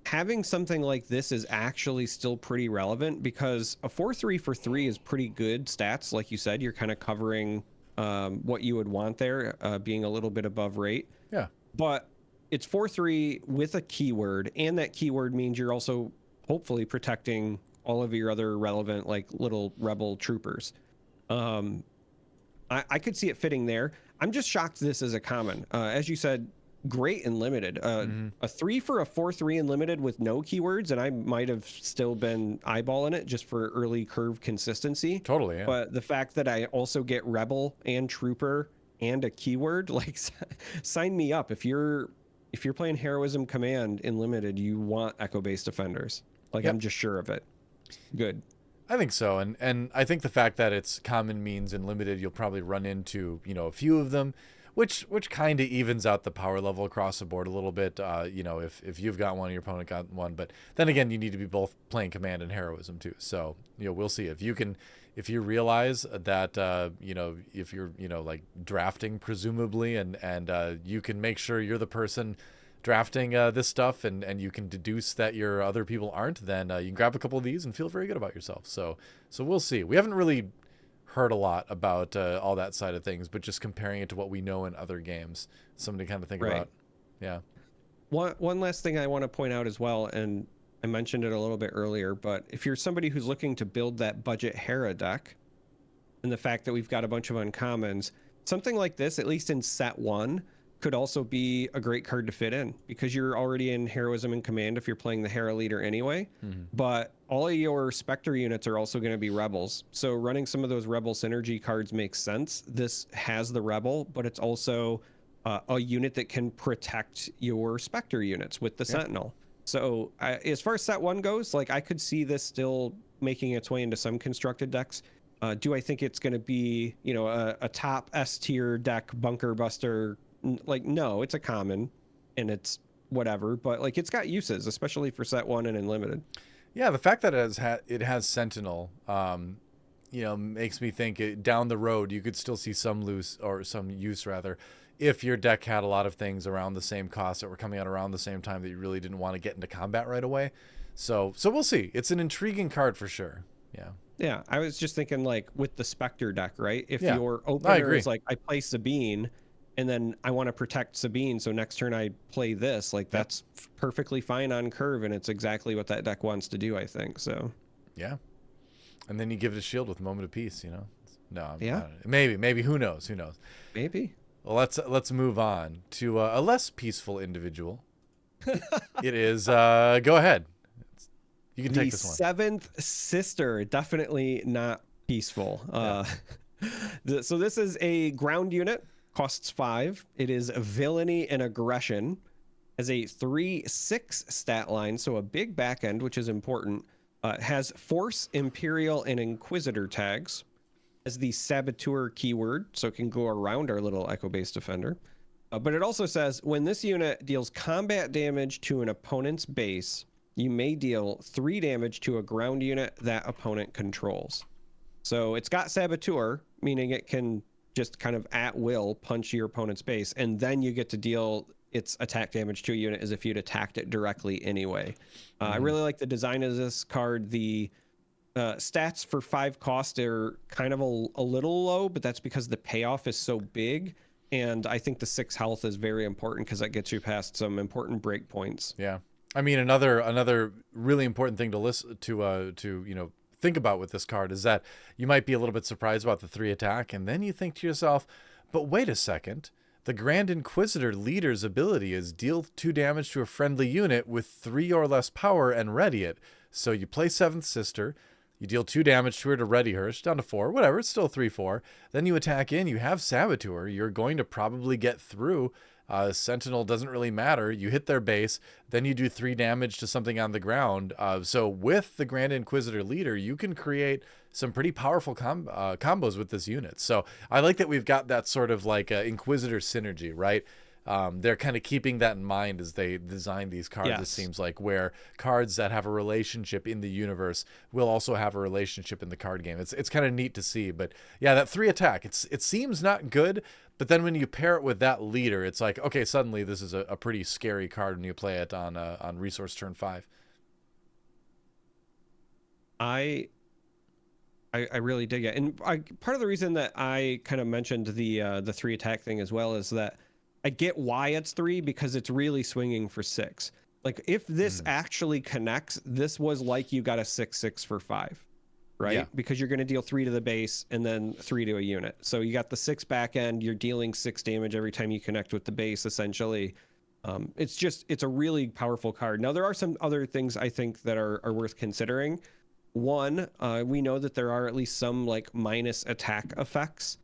having something like this is actually still pretty relevant, because a 4/3 for 3 is pretty good stats. Like you said, you're kind of covering what you would want there, being a little bit above rate. Yeah. But it's 4/3 with a keyword, and that keyword means you're also hopefully protecting all of your other relevant like little rebel troopers. I could see it fitting there. I'm just shocked this is a common. As you said, great in limited. A 3 for a 4/3 in limited with no keywords, and I might have still been eyeballing it just for early curve consistency. Totally, yeah. But the fact that I also get rebel and trooper and a keyword, like, sign me up. If you're playing Heroism Command in limited, you want Echo-based defenders. Like, I'm just sure of it. Good. I think so, and I think the fact that it's common means in limited you'll probably run into a few of them, which kind of evens out the power level across the board a little bit. If you've got one, your opponent got one, but then again you need to be both playing command and heroism too. So we'll see if you realize that if you're like drafting presumably and you can make sure you're the person drafting this stuff, and you can deduce that your other people aren't, then you can grab a couple of these and feel very good about yourself. So we'll see. We haven't really heard a lot about all that side of things, but just comparing it to what we know in other games, something to kind of think about. Yeah. One last thing I want to point out as well, and I mentioned it a little bit earlier, but if you're somebody who's looking to build that budget Hera deck, and the fact that we've got a bunch of uncommons, something like this, at least in set 1, could also be a great card to fit in, because you're already in Heroism and Command if you're playing the Hera leader anyway. But all of your Spectre units are also going to be Rebels. So running some of those Rebel synergy cards makes sense. This has the Rebel, but it's also a unit that can protect your Spectre units with the Sentinel. So as far as set 1 goes, like I could see this still making its way into some constructed decks. Do I think it's going to be, you know, a top S tier deck bunker buster? Like, no, it's a common and it's whatever, but like it's got uses, especially for set 1 and in limited. Yeah, the fact that it has Sentinel, you know, makes me think down the road you could still see some use rather, if your deck had a lot of things around the same cost that were coming out around the same time that you really didn't want to get into combat right away. So we'll see. It's an intriguing card for sure. Yeah. Yeah, I was just thinking like with the Spectre deck, right? If your opener is like, I play Sabine, and then I want to protect Sabine, so next turn I play this, like that's perfectly fine on curve, and it's exactly what that deck wants to do, I think. So yeah, and then you give it a shield with Moment of Peace, you know. No, maybe who knows, maybe. Well, let's move on to a less peaceful individual. It is go ahead, you can take this one. The Seventh Sister, definitely not peaceful. So this is a ground unit. Costs 5. It is Villainy and Aggression. Has a 3/6 stat line, so a big back end, which is important. Has Force, Imperial, and Inquisitor tags. Has the Saboteur keyword, so it can go around our little Echo-based defender. But it also says, when this unit deals combat damage to an opponent's base, you may deal 3 damage to a ground unit that opponent controls. So it's got Saboteur, meaning it can just kind of at will punch your opponent's base, and then you get to deal its attack damage to a unit as if you'd attacked it directly anyway. I really like the design of this card. The stats for 5 cost are kind of a little low, but that's because the payoff is so big, and I think the 6 health is very important because that gets you past some important break points. Yeah, I mean, another really important thing to listen to you know, think about with this card is that you might be a little bit surprised about the 3 attack, and then you think to yourself, but wait a second, the Grand Inquisitor leader's ability is deal 2 damage to a friendly unit with 3 or less power and ready it. So you play Seventh Sister, you deal 2 damage to her to ready her, it's down to 4, whatever, it's still 3/4. Then you attack in, you have Saboteur, you're going to probably get through. Sentinel doesn't really matter. You hit their base, then you do 3 damage to something on the ground. So with the Grand Inquisitor leader, you can create some pretty powerful combos with this unit. So I like that we've got that sort of like Inquisitor synergy, right? They're kind of keeping that in mind as they design these cards. Yes. It seems like, where cards that have a relationship in the universe will also have a relationship in the card game. It's kind of neat to see. But yeah, that 3 attack, it seems not good, but then when you pair it with that leader, it's like, okay, suddenly this is a pretty scary card when you play it on resource turn 5. I really dig it, and part of the reason that I kind of mentioned the 3 attack thing as well is that I get why it's 3, because it's really swinging for 6. Like if this actually connects, this was like you got a 6/6 for 5, right? Yeah. Because you're going to deal 3 to the base and then 3 to a unit. So you got the 6 back end, you're dealing 6 damage every time you connect with the base, essentially. It's a really powerful card. Now there are some other things I think that are worth considering. One, we know that there are at least some like minus attack effects,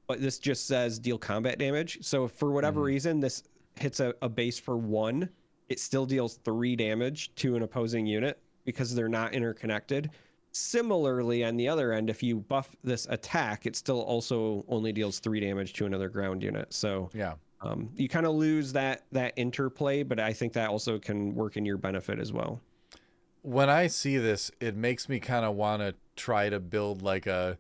but this just says deal combat damage. So if for whatever reason this hits a base for 1, it still deals 3 damage to an opposing unit because they're not interconnected. Similarly, on the other end, if you buff this attack, it still also only deals 3 damage to another ground unit. So yeah, you kind of lose that interplay, but I think that also can work in your benefit as well. When I see this, it makes me kind of want to try to build like a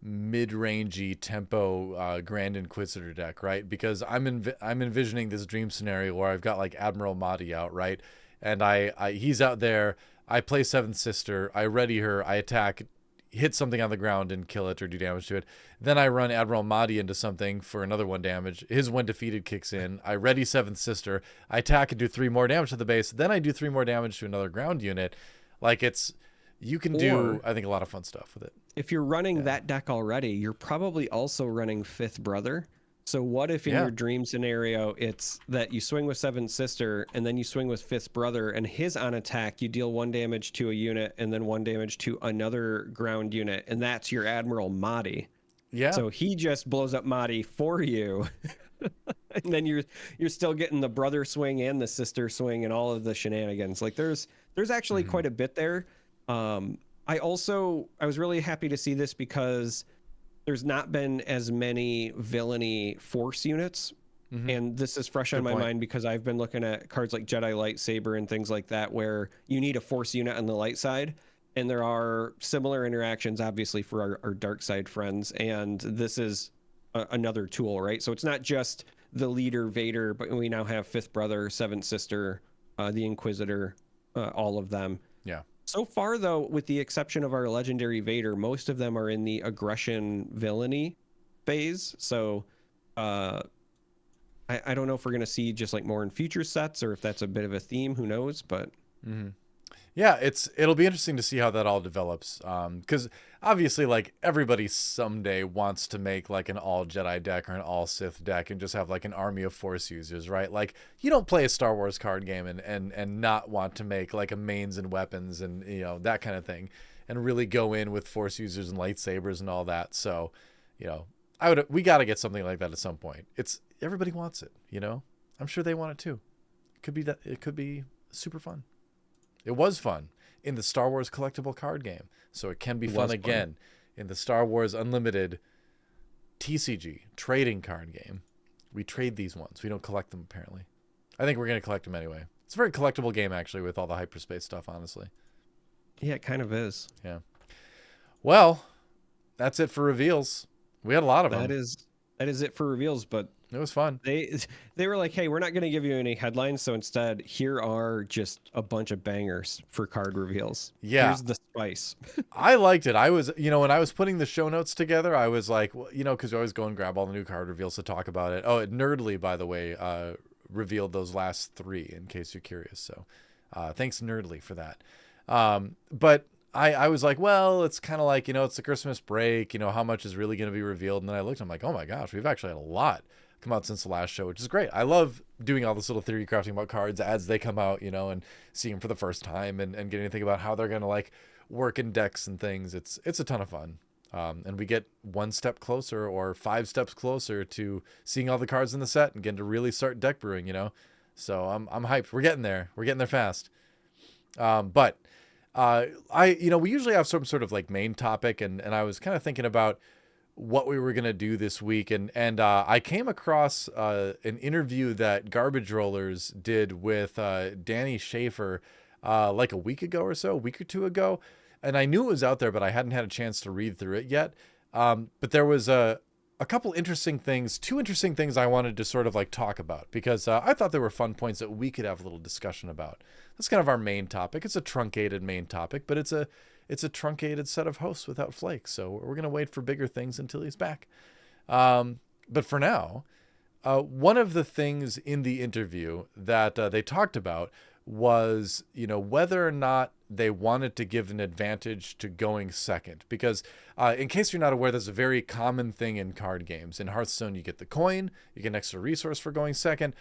mid-rangey tempo Grand Inquisitor deck, right? Because I'm envisioning this dream scenario where I've got like Admiral Mahdi out, right? And he's out there. I play Seventh Sister. I ready her. I attack, hit something on the ground and kill it or do damage to it. Then I run Admiral Mahdi into something for another 1 damage. His when defeated kicks in. I ready Seventh Sister. I attack and do 3 more damage to the base. Then I do 3 more damage to another ground unit. Like you can do, I think, a lot of fun stuff with it. If you're running that deck already, you're probably also running Fifth Brother. So what if in your dream scenario, it's that you swing with Seventh Sister and then you swing with Fifth Brother, and his on attack, you deal 1 damage to a unit and then 1 damage to another ground unit. And that's your Admiral Mahdi. Yeah. So he just blows up Mahdi for you. And then you're still getting the brother swing and the sister swing and all of the shenanigans. Like there's actually quite a bit there. I was really happy to see this because there's not been as many villainy force units. And this is fresh on my mind because I've been looking at cards like Jedi Lightsaber and things like that, where you need a force unit on the light side. And there are similar interactions, obviously, for our dark side friends. And this is another tool, right? So it's not just the leader Vader, but we now have Fifth Brother, Seventh Sister, the Inquisitor, all of them. Yeah. So far, though, with the exception of our legendary Vader, most of them are in the aggression villainy phase. So I don't know if we're going to see just like more in future sets or if that's a bit of a theme. Who knows? But yeah, it'll be interesting to see how that all develops. Because obviously, like, everybody someday wants to make like an all Jedi deck or an all Sith deck and just have like an army of Force users, right? Like, you don't play a Star Wars card game and not want to make like a mains and weapons and, you know, that kind of thing, and really go in with Force users and lightsabers and all that. So, you know, we got to get something like that at some point. Everybody wants it, you know. I'm sure they want it too. It could be super fun. It was fun in the Star Wars collectible card game, so it can be fun again in the Star Wars Unlimited TCG trading card game. We trade these ones. We don't collect them, apparently. I think we're going to collect them anyway. It's a very collectible game, actually, with all the hyperspace stuff, honestly. Yeah, it kind of is. Yeah. Well, that's it for reveals. We had a lot of them. That is it for reveals, but it was fun. They were like, hey, we're not going to give you any headlines, so instead, here are just a bunch of bangers for card reveals. Yeah. Here's the spice. I liked it. I was, you know, when I was putting the show notes together, I was like, well, you know, because we always go and grab all the new card reveals to talk about it. Oh, Nerdly, by the way, revealed those last 3, in case you're curious. So thanks, Nerdly, for that. But I was like, well, it's kind of like, you know, it's the Christmas break, you know, how much is really going to be revealed? And then I looked, I'm like, oh my gosh, we've actually had a lot come out since the last show, which is great. I love doing all this little theory crafting about cards as they come out, you know, and seeing them for the first time and getting to think about how they're going to like work in decks and things. It's a ton of fun. And we get 1 step closer or 5 steps closer to seeing all the cards in the set and getting to really start deck brewing, you know? So I'm hyped. We're getting there. We're getting there fast. But we usually have some sort of like main topic, and I was kind of thinking about what we were going to do this week. And I came across an interview that Garbage Rollers did with Danny Schaefer like a week ago or so, a week or 2 ago. And I knew it was out there, but I hadn't had a chance to read through it yet. But there was a couple interesting things, 2 interesting things I wanted to sort of like talk about, because I thought there were fun points that we could have a little discussion about. That's kind of our main topic. It's a truncated main topic, but it's a truncated set of hosts without Flake. So we're going to wait for bigger things until he's back. But for now, one of the things in the interview that they talked about was, you know, whether or not they wanted to give an advantage to going second. Because in case you're not aware, there's a very common thing in card games. In Hearthstone, you get the coin, you get an extra resource for going second.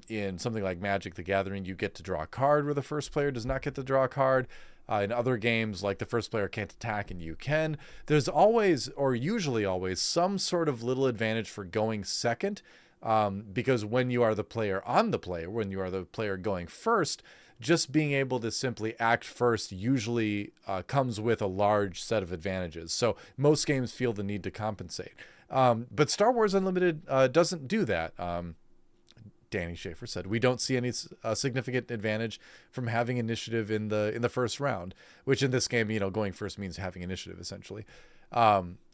In something like Magic the Gathering, you get to draw a card where the first player does not get to draw a card. In other games, like the first player can't attack and you can. There's always, or usually always, some sort of little advantage for going second. Because when you are the player on the player, when you are the player going first, just being able to simply act first usually comes with a large set of advantages. So most games feel the need to compensate. But Star Wars Unlimited doesn't do that. Danny Schaefer said, we don't see any significant advantage from having initiative in the first round, which in this game, you know, going first means having initiative essentially.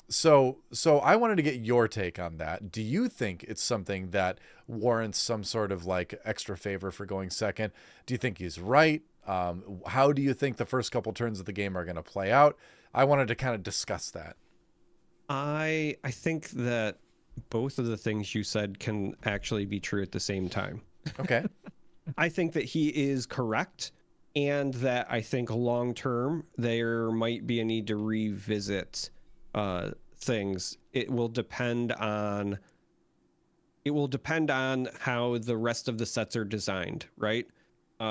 So I wanted to get your take on that. Do you think it's something that warrants some sort of like extra favor for going second? Do you think he's right? How do you think the first couple turns of the game are going to play out? I wanted to kind of discuss that. I think that both of the things you said can actually be true at the same time. Okay. I think that he is correct, and that I think long term there might be a need to revisit things. It will depend on how the rest of the sets are designed, right?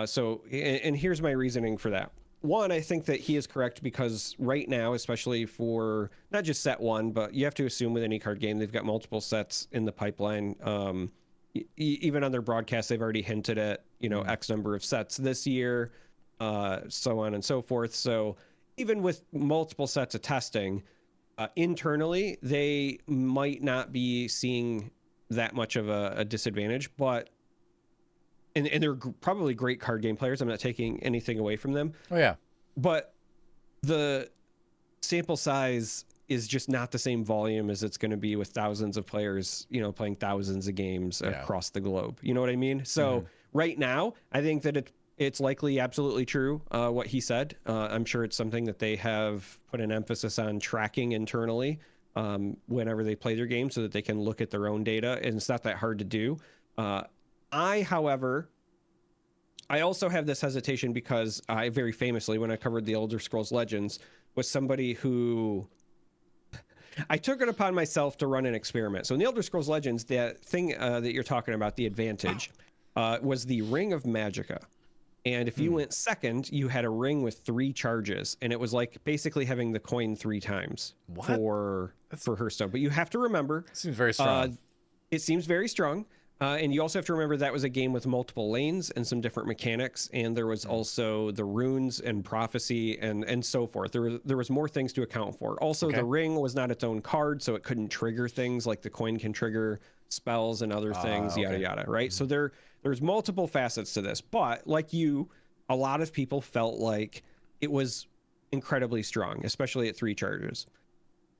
So here's my reasoning for that. One, I think that he is correct because right now, especially for not just set one, but you have to assume with any card game, they've got multiple sets in the pipeline. Even on their broadcast, they've already hinted at, X number of sets this year, so on and so forth. So even with multiple sets of testing, internally, they might not be seeing that much of a disadvantage, but and they're probably great card game players. I'm not taking anything away from them. Oh yeah. But the sample size is just not the same volume as it's going to be with thousands of players, playing thousands of games across the globe. You know what I mean? So right now, I think that it's likely absolutely true what he said. I'm sure it's something that they have put an emphasis on tracking internally whenever they play their game so that they can look at their own data. And it's not that hard to do. However, I also have this hesitation because I very famously, when I covered the Elder Scrolls Legends, was somebody who I took it upon myself to run an experiment. So in the Elder Scrolls Legends, the thing that you're talking about, the advantage, was the Ring of Magicka. And if you went second, you had a ring with 3 charges, and it was like basically having the coin 3 times for Hearthstone. But you have to remember, it seems very strong. It seems very strong. And you also have to remember that was a game with multiple lanes and some different mechanics. And there was also the runes and prophecy and so forth. There was more things to account for. Also, the ring was not its own card, so it couldn't trigger things like the coin can trigger spells and other things, yada, yada, right? So there's multiple facets to this. But like you, a lot of people felt like it was incredibly strong, especially at 3 charges.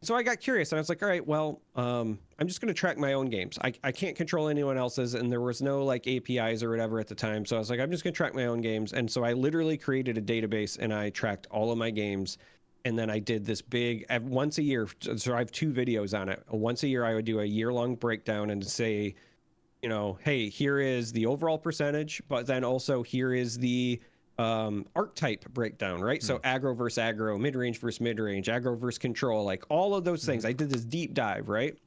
So I got curious and I was like, all right, well, I'm just going to track my own games. I can't control anyone else's, and there was no like APIs or whatever at the time. So I was like, I'm just going to track my own games. And so I literally created a database and I tracked all of my games. And then I did this big once a year. So I have 2 videos on it. Once a year, I would do a year-long breakdown and say, hey, here is the overall percentage, but then also here is the archetype breakdown, right? So aggro versus aggro, mid-range versus mid-range, aggro versus control, like all of those things. I did this deep dive, right?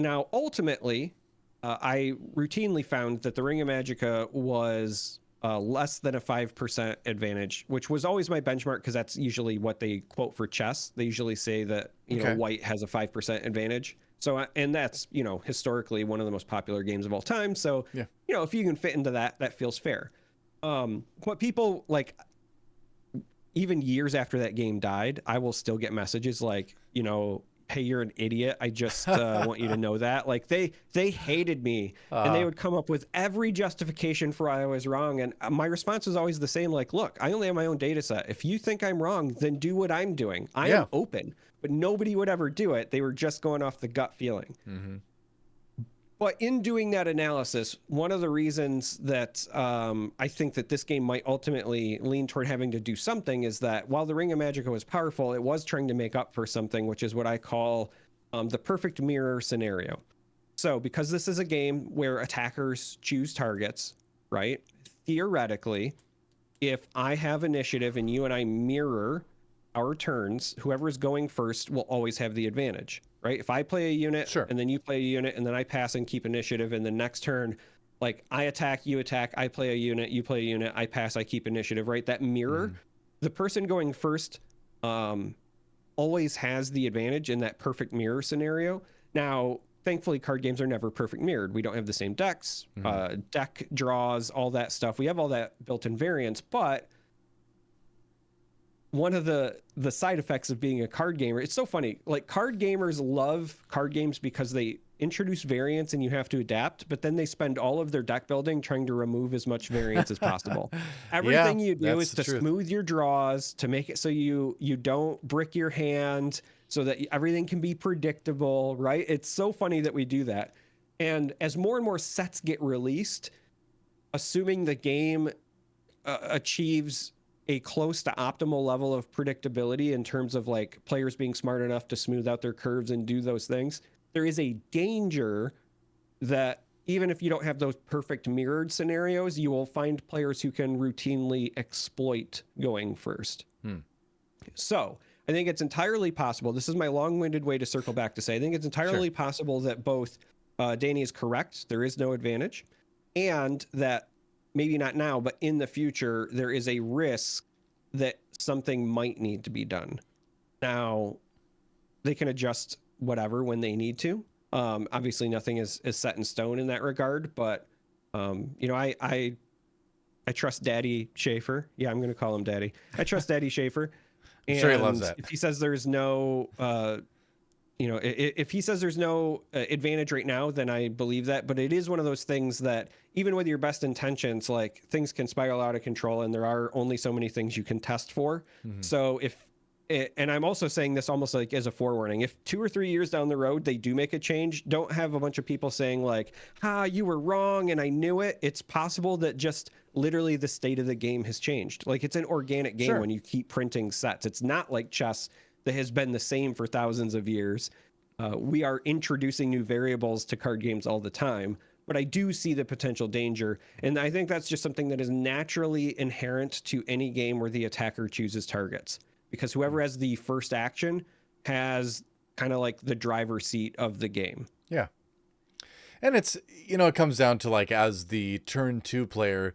Now, ultimately, I routinely found that the Ring of Magicka was less than a 5% advantage, which was always my benchmark because that's usually what they quote for chess. They usually say that, white has a 5% advantage. So, and that's, historically one of the most popular games of all time. So, if you can fit into that, that feels fair. But people like, even years after that game died, I will still get messages like, hey, you're an idiot. I just want you to know that. Like they hated me and they would come up with every justification for why I was wrong. And my response was always the same. Like, look, I only have my own data set. If you think I'm wrong, then do what I'm doing. I am open, but nobody would ever do it. They were just going off the gut feeling. But in doing that analysis, one of the reasons that I think that this game might ultimately lean toward having to do something is that while the Ring of Magicka was powerful, it was trying to make up for something, which is what I call the perfect mirror scenario. So because this is a game where attackers choose targets, right? Theoretically, if I have initiative and you and I mirror our turns, whoever is going first will always have the advantage. Right? If I play a unit and then you play a unit and then I pass and keep initiative, and the next turn, like I attack, you attack, I play a unit, you play a unit, I pass, I keep initiative, right? That mirror, the person going first always has the advantage in that perfect mirror scenario. Now, thankfully, card games are never perfect mirrored. We don't have the same decks, deck draws, all that stuff. We have all that built-in variance, but one of the side effects of being a card gamer, it's so funny, like card gamers love card games because they introduce variance and you have to adapt, but then they spend all of their deck building trying to remove as much variance as possible. Everything you do is to smooth your draws, to make it so you don't brick your hand, so that everything can be predictable, right? It's so funny that we do that. And as more and more sets get released, assuming the game achieves a close to optimal level of predictability in terms of like players being smart enough to smooth out their curves and do those things, there is a danger that even if you don't have those perfect mirrored scenarios, you will find players who can routinely exploit going first. So I think it's entirely possible. This is my long-winded way to circle back to say, I think it's entirely possible that both Danny is correct. There is no advantage, and that maybe not now, but in the future, there is a risk that something might need to be done. Now, they can adjust whatever when they need to. Obviously, nothing is set in stone in that regard, but I trust Daddy Schaefer. Yeah, I'm going to call him Daddy. I trust Daddy Schaefer. I'm sure he loves that. If he says there's no, if he says there's no advantage right now, then I believe that. But it is one of those things that even with your best intentions, like things can spiral out of control, and there are only so many things you can test for. So and I'm also saying this almost like as a forewarning, if 2 or 3 years down the road they do make a change, don't have a bunch of people saying like, you were wrong and I knew it. It's possible that just literally the state of the game has changed. Like, it's an organic game when you keep printing sets. It's not like chess that has been the same for thousands of years. We are introducing new variables to card games all the time, but I do see the potential danger. And I think that's just something that is naturally inherent to any game where the attacker chooses targets, because whoever has the first action has kind of like the driver's seat of the game. Yeah. And it's, it comes down to like, as the turn 2 player,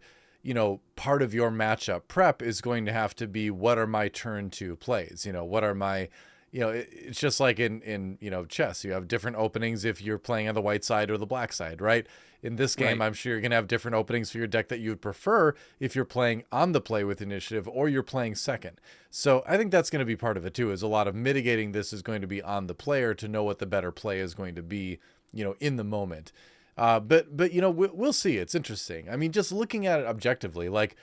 part of your matchup prep is going to have to be, what are my turn 2 plays? What are my, it's just like in chess, you have different openings if you're playing on the white side or the black side, right? In this game, I'm sure you're going to have different openings for your deck that you would prefer if you're playing on the play with initiative or you're playing second. So I think that's going to be part of it too, is a lot of mitigating this is going to be on the player to know what the better play is going to be, in the moment. But we'll see. It's interesting. I mean, just looking at it objectively, like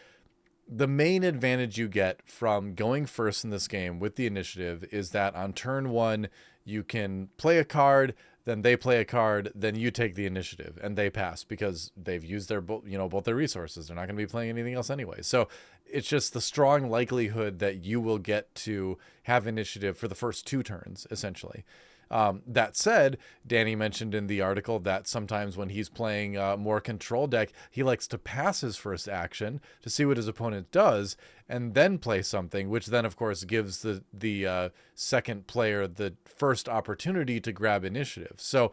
the main advantage you get from going first in this game with the initiative is that on turn 1, you can play a card, then they play a card, then you take the initiative and they pass because they've used their, both their resources. They're not going to be playing anything else anyway. So it's just the strong likelihood that you will get to have initiative for the first 2 turns, essentially. That said, Danny mentioned in the article that sometimes when he's playing more control deck, he likes to pass his first action to see what his opponent does and then play something, which then, of course, gives the second player the first opportunity to grab initiative. So,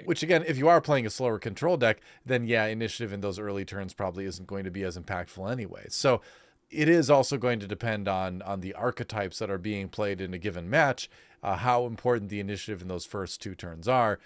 which again, if you are playing a slower control deck, then yeah, initiative in those early turns probably isn't going to be as impactful anyway. So it is also going to depend on the archetypes that are being played in a given match, how important the initiative in those first 2 turns are.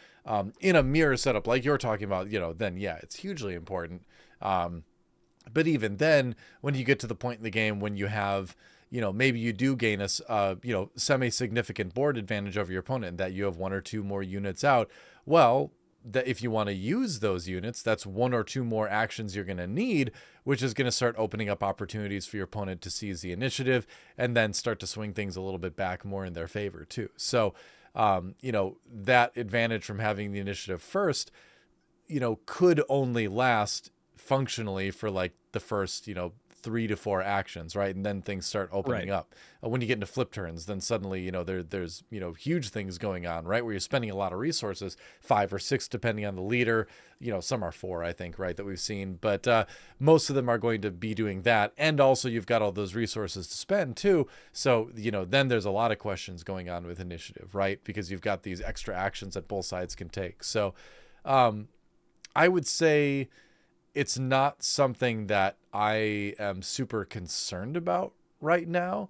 In a mirror setup like you're talking about, then yeah, it's hugely important. But even then, when you get to the point in the game when you have, maybe you do gain a semi-significant board advantage over your opponent, that you have 1 or 2 more units out, well, that if you want to use those units, that's 1 or 2 more actions you're going to need, which is going to start opening up opportunities for your opponent to seize the initiative and then start to swing things a little bit back more in their favor too. So, that advantage from having the initiative first, could only last functionally for like the first, 3 to 4 actions, right? And then things start opening up. When you get into flip turns, then suddenly, there's huge things going on, right? Where you're spending a lot of resources, 5 or 6, depending on the leader. Some are 4, I think, right, that we've seen. But most of them are going to be doing that. And also you've got all those resources to spend too. So, then there's a lot of questions going on with initiative, right? Because you've got these extra actions that both sides can take. So I would say it's not something that I am super concerned about right now,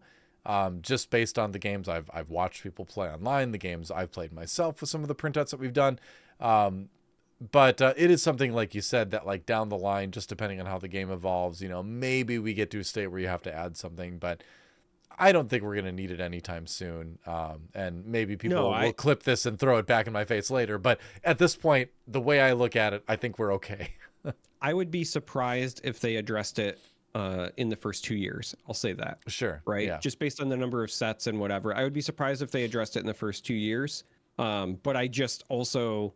just based on the games I've watched people play online, the games I've played myself with some of the printouts that we've done. But it is something, like you said, that like down the line, just depending on how the game evolves, maybe we get to a state where you have to add something, but I don't think we're going to need it anytime soon. And maybe people will clip this and throw it back in my face later. But at this point, the way I look at it, I think we're okay. I would be surprised if they addressed it in the first 2 years. I'll say that. Sure. Right. Yeah. Just based on the number of sets and whatever. I would be surprised if they addressed it in the first 2 years. But I just also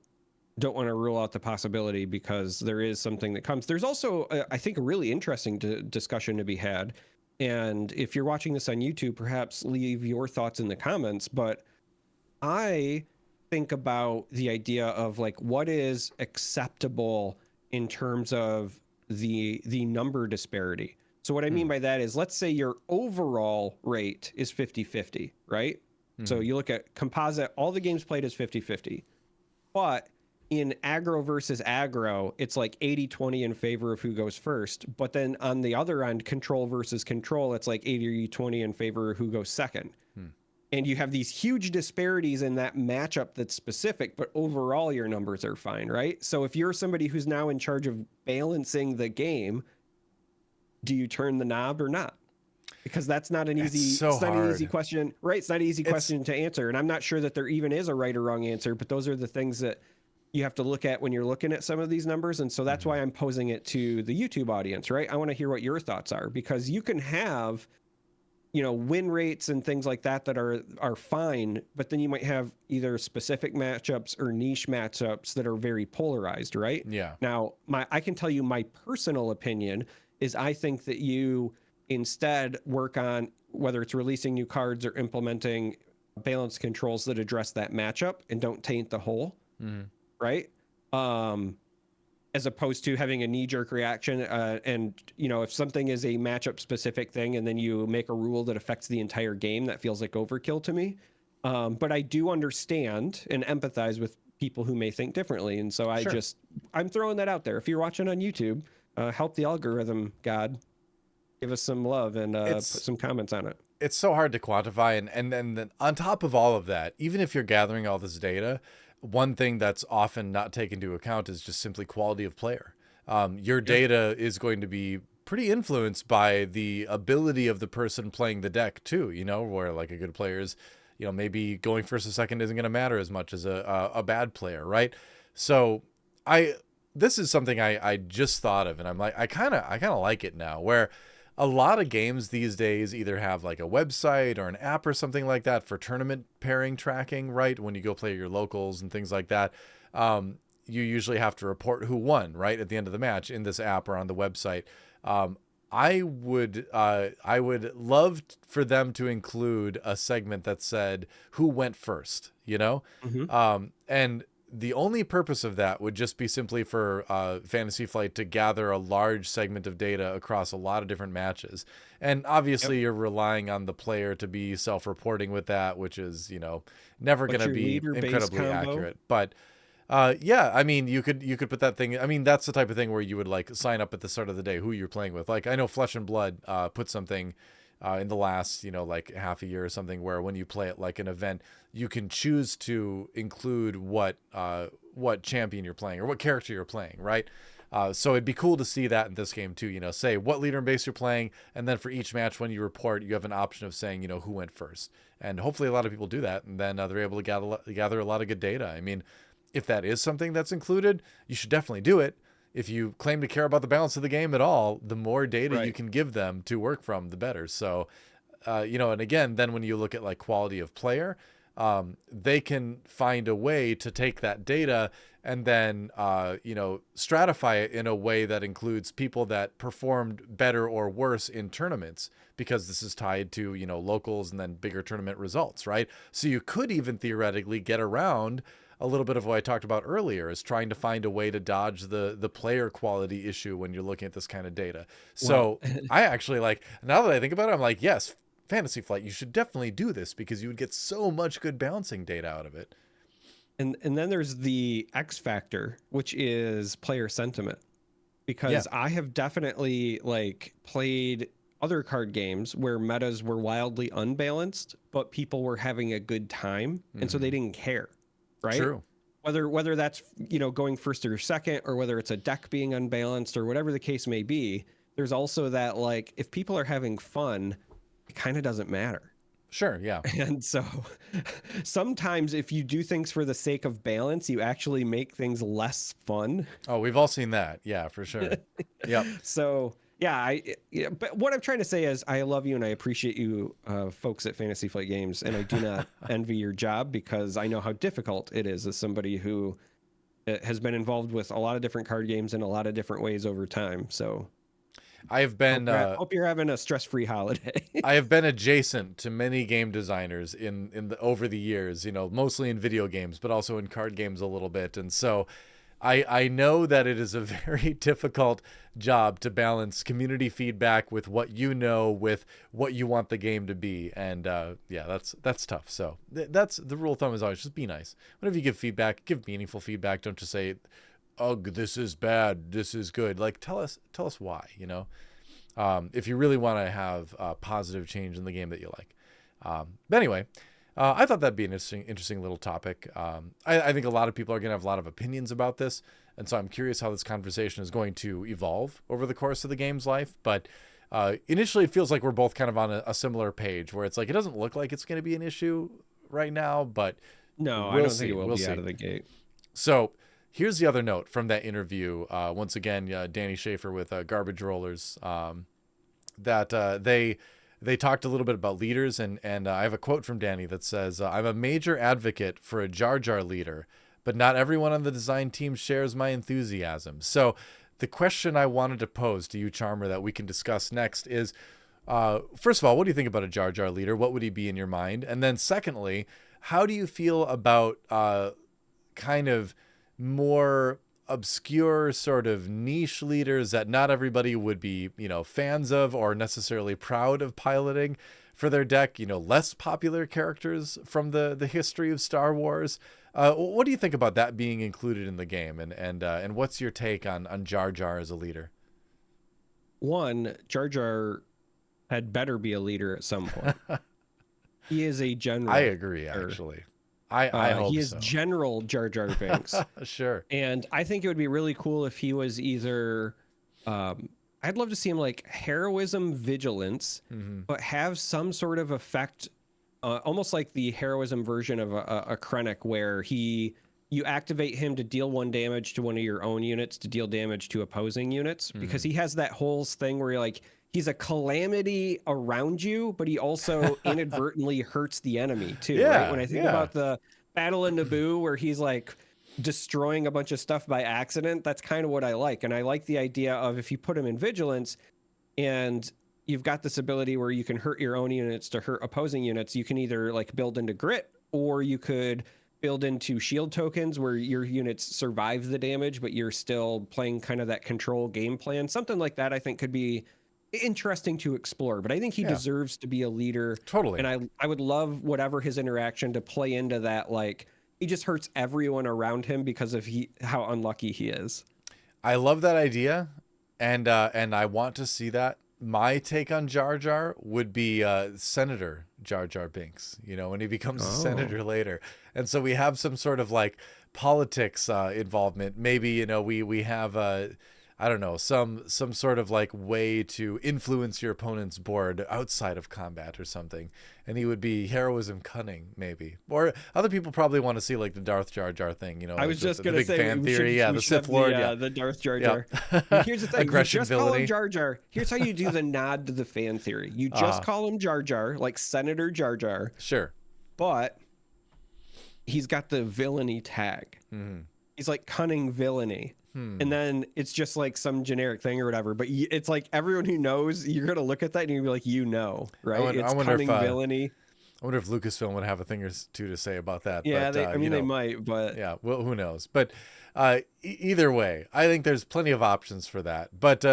don't want to rule out the possibility because there is something that comes. There's also, I think, a really interesting discussion to be had. And if you're watching this on YouTube, perhaps leave your thoughts in the comments. But I think about the idea of like what is acceptable in terms of the number disparity. So what I mean by that is, let's say your overall rate is 50-50, right? So you look at composite, all the games played is 50-50. But in aggro versus aggro, it's like 80-20 in favor of who goes first. But then on the other end, control versus control, it's like 80-20 in favor of who goes second. And you have these huge disparities in that matchup that's specific, but overall your numbers are fine, right? So if you're somebody who's now in charge of balancing the game, do you turn the knob or not? Because that's not an easy, it's not an easy question, right? It's not an easy question to answer. And I'm not sure that there even is a right or wrong answer, but those are the things that you have to look at when you're looking at some of these numbers. And so that's why I'm posing it to the YouTube audience, right? I want to hear what your thoughts are, because you can have, you know, win rates and things like that that are fine, but then you might have either specific matchups or niche matchups that are very polarized, right? Yeah. Now, I can tell you my personal opinion is I think that you instead work on whether it's releasing new cards or implementing balance controls that address that matchup and don't taint the whole, right? As opposed to having a knee-jerk reaction. And, you know, if something is a matchup-specific thing and then you make a rule that affects the entire game, that feels like overkill to me. But I do understand and empathize with people who may think differently. And so I'm throwing that out there. If you're watching on YouTube, help the algorithm, God. Give us some love and put some comments on it. It's so hard to quantify. And then on top of all of that, even if you're gathering all this data, one thing that's often not taken into account is just simply quality of player. Your data is going to be pretty influenced by the ability of the person playing the deck too, you know, where like a good player is, you know, maybe going first or second isn't going to matter as much as a bad player, right? So this is something I just thought of, and I'm like, I kind of like it now, where a lot of games these days either have like a website or an app or something like that for tournament pairing tracking, right? When you go play your locals and things like that, you usually have to report who won, right, at the end of the match in this app or on the website. I would love for them to include a segment that said who went first, you know? And the only purpose of that would just be simply for Fantasy Flight to gather a large segment of data across a lot of different matches. And obviously you're relying on the player to be self-reporting with that, which is, you know, never going to be incredibly accurate. But yeah, I mean, you could put that thing. I mean, that's the type of thing where you would like sign up at the start of the day who you're playing with. Like I know Flesh and Blood put something in the last, you know, like half a year or something, where when you play it like an event, you can choose to include what champion you're playing or what character you're playing, right? So it'd be cool to see that in this game too, you know, say what leader and base you're playing, and then for each match when you report, you have an option of saying, you know, who went first. And hopefully a lot of people do that, and then they're able to gather a lot of good data. I mean, if that is something that's included, you should definitely do it. If you claim to care about the balance of the game at all, the more data you can give them to work from, the better. So, you know, and again, then when you look at like quality of player, they can find a way to take that data and then, you know, stratify it in a way that includes people that performed better or worse in tournaments, because this is tied to, you know, locals and then bigger tournament results, right? So you could even theoretically get around a little bit of what I talked about earlier, is trying to find a way to dodge the player quality issue when you're looking at this kind of data. So I actually like, now that I think about it, I'm like, yes, Fantasy Flight, you should definitely do this, because you would get so much good balancing data out of it. And then there's the X factor, which is player sentiment, because I have definitely like played other card games where metas were wildly unbalanced, but people were having a good time. And so they didn't care. Right. True. Whether that's, you know, going first or second, or whether it's a deck being unbalanced or whatever the case may be, there's also that, like, if people are having fun, it kind of doesn't matter. Sure. Yeah. And so sometimes if you do things for the sake of balance, you actually make things less fun. Oh, we've all seen that. Yeah, for sure. Yep. So But what I'm trying to say is I love you and I appreciate you folks at Fantasy Flight Games, and I do not envy your job because I know how difficult it is as somebody who has been involved with a lot of different card games in a lot of different ways over time. So I have been hope you're having a stress-free holiday. I have been adjacent to many game designers over the years, mostly in video games, but also in card games a little bit. And so I know that it is a very difficult job to balance community feedback with what with what you want the game to be. And that's tough. So that's the rule of thumb is always just be nice. Whenever you give feedback, give meaningful feedback. Don't just say, "Ugh, this is bad, this is good." Like tell us why, if you really want to have positive change in the game that you like. But anyway, I thought that'd be an interesting little topic. I think a lot of people are going to have a lot of opinions about this. And so I'm curious how this conversation is going to evolve over the course of the game's life. But initially, it feels like we're both kind of on a similar page where it's like, it doesn't look like it's going to be an issue right now, but no, I don't think it will be out of the gate. So here's the other note from that interview. Once again, Danny Schaefer with Garbage Rollers, that they talked a little bit about leaders, and I have a quote from Danny that says, "I'm a major advocate for a Jar Jar leader, but not everyone on the design team shares my enthusiasm." So the question I wanted to pose to you, Charmer, that we can discuss next is, first of all, what do you think about a Jar Jar leader? What would he be in your mind? And then secondly, how do you feel about kind of more obscure sort of niche leaders that not everybody would be, fans of or necessarily proud of piloting for their deck, less popular characters from the history of Star Wars? What do you think about that being included in the game? And what's your take on Jar Jar as a leader? One, Jar Jar had better be a leader at some point. He is a general. I agree, actually. I hope he is so. General Jar Jar Binks. Sure. And I think it would be really cool if he was either, I'd love to see him like heroism vigilance, but have some sort of effect, almost like the heroism version of a Krennic, where you activate him to deal 1 damage to one of your own units to deal damage to opposing units, because he has that whole thing where you're like, he's a calamity around you, but he also inadvertently hurts the enemy too, right? When I think about the Battle in Naboo, where he's like destroying a bunch of stuff by accident, that's kind of what I like. And I like the idea of, if you put him in vigilance and you've got this ability where you can hurt your own units to hurt opposing units, you can either like build into grit, or you could build into shield tokens where your units survive the damage, but you're still playing kind of that control game plan. Something like that I think could be interesting to explore, but I think he deserves to be a leader. Totally. And I would love whatever his interaction to play into that, like he just hurts everyone around him because of how unlucky he is. I love that idea, and I want to see that. My take on Jar Jar would be Senator Jar Jar Binks, when he becomes a senator later. And so we have some sort of like politics involvement. Maybe, we have I don't know, some sort of like way to influence your opponent's board outside of combat or something. And he would be heroism cunning, maybe. Or other people probably want to see like the Darth Jar Jar thing, I was just going to say, fan theory, the Sith Lord, the Darth Jar Jar. Here's the thing, aggression, you just call him Jar Jar. Here's how you do the nod to the fan theory. You just call him Jar Jar, like Senator Jar Jar. Sure. But he's got the villainy tag. He's like cunning villainy. And then it's just like some generic thing or whatever, but it's like everyone who knows, you're gonna look at that and you're gonna be like, right? It's cunning villainy. I wonder if Lucasfilm would have a thing or two to say about that. Yeah, but, they might, but yeah, well, who knows? But either way, I think there's plenty of options for that. But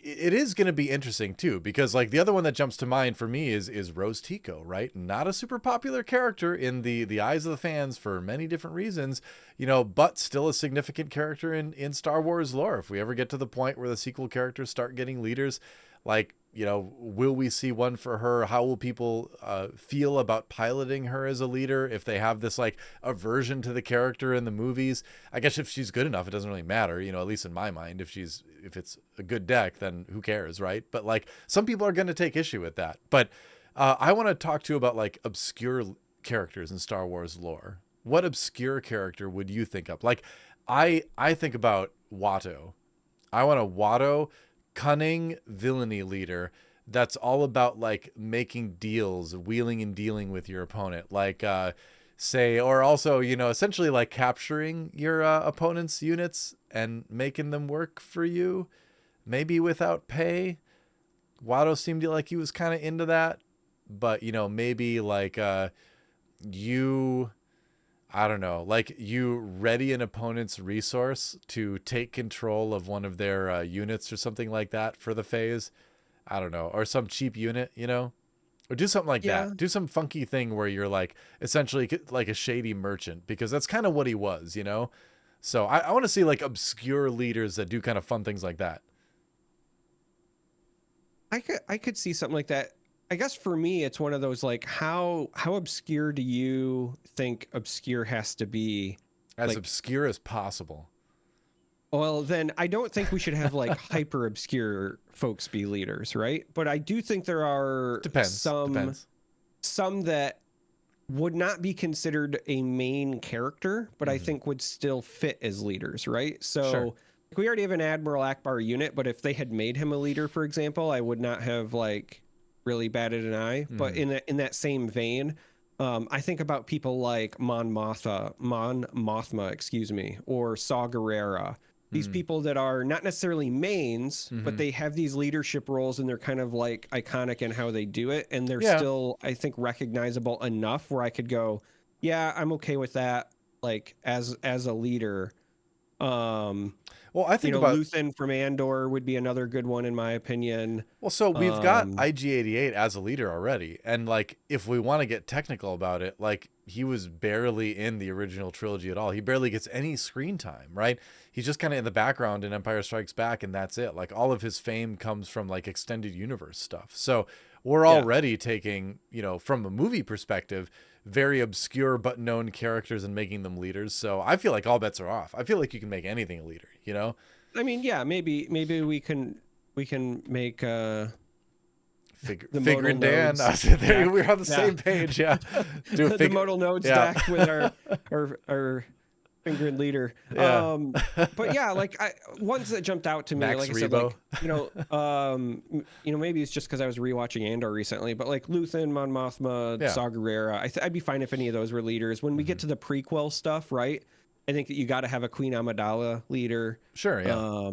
it is going to be interesting too, because like the other one that jumps to mind for me is Rose Tico, right? Not a super popular character in the eyes of the fans for many different reasons, but still a significant character in Star Wars lore. If we ever get to the point where the sequel characters start getting leaders, like, will we see one for her? How will people feel about piloting her as a leader if they have this like aversion to the character in the movies? I guess if she's good enough, it doesn't really matter, at least in my mind. If it's a good deck, then who cares, right? But like some people are going to take issue with that. But I want to talk to you about like obscure characters in Star Wars lore. What obscure character would you think of? Like I think about Watto. I want a Watto cunning villainy leader that's all about like making deals, wheeling and dealing with your opponent, like say, or also, you know, essentially like capturing your opponent's units and making them work for you, maybe without pay. Watto seemed like he was kind of into that, but you know, maybe like you, I don't know, like you ready an opponent's resource to take control of one of their units or something like that for the phase. I don't know, or some cheap unit, you know, or do something like that. Do some funky thing where you're like essentially like a shady merchant, because that's kind of what he was, you know. So I want to see like obscure leaders that do kind of fun things like that. I could see something like that. I guess for me, it's one of those like, how obscure do you think obscure has to be? As like, obscure as possible. Well, then I don't think we should have like hyper obscure folks be leaders, right? But I do think there are some that would not be considered a main character, but I think would still fit as leaders, right? So we already have an Admiral Akbar unit, but if they had made him a leader, for example, I would not have like really batted an eye. But in that same vein, I think about people like Mon Mothma, excuse me, or Saw Gerrera. These people that are not necessarily mains, but they have these leadership roles and they're kind of like iconic in how they do it. And they're still, I think, recognizable enough where I could go, yeah, I'm okay with that. Like as a leader. Well, I think about Luthen from Andor would be another good one in my opinion. Well, so we've got IG-88 as a leader already, and like if we want to get technical about it, like he was barely in the original trilogy at all. He barely gets any screen time, right? He's just kind of in the background in Empire Strikes Back, and that's it. Like all of his fame comes from like extended universe stuff. So we're already taking, you know, from a movie perspective, very obscure but known characters and making them leaders. So I feel like all bets are off. I feel like you can make anything a leader, you know? I mean, yeah, maybe we can make Figure and Dan. We're on the same page. Yeah. The modal nodes deck with our finger and leader. Yeah. But yeah, like ones that jumped out to me, Max like I said, like, maybe it's just because I was rewatching Andor recently, but like Luthen, Mon Mothma, Saw Gerrera, I'd be fine if any of those were leaders. When we get to the prequel stuff, right? I think that you got to have a Queen Amidala leader. Sure, yeah.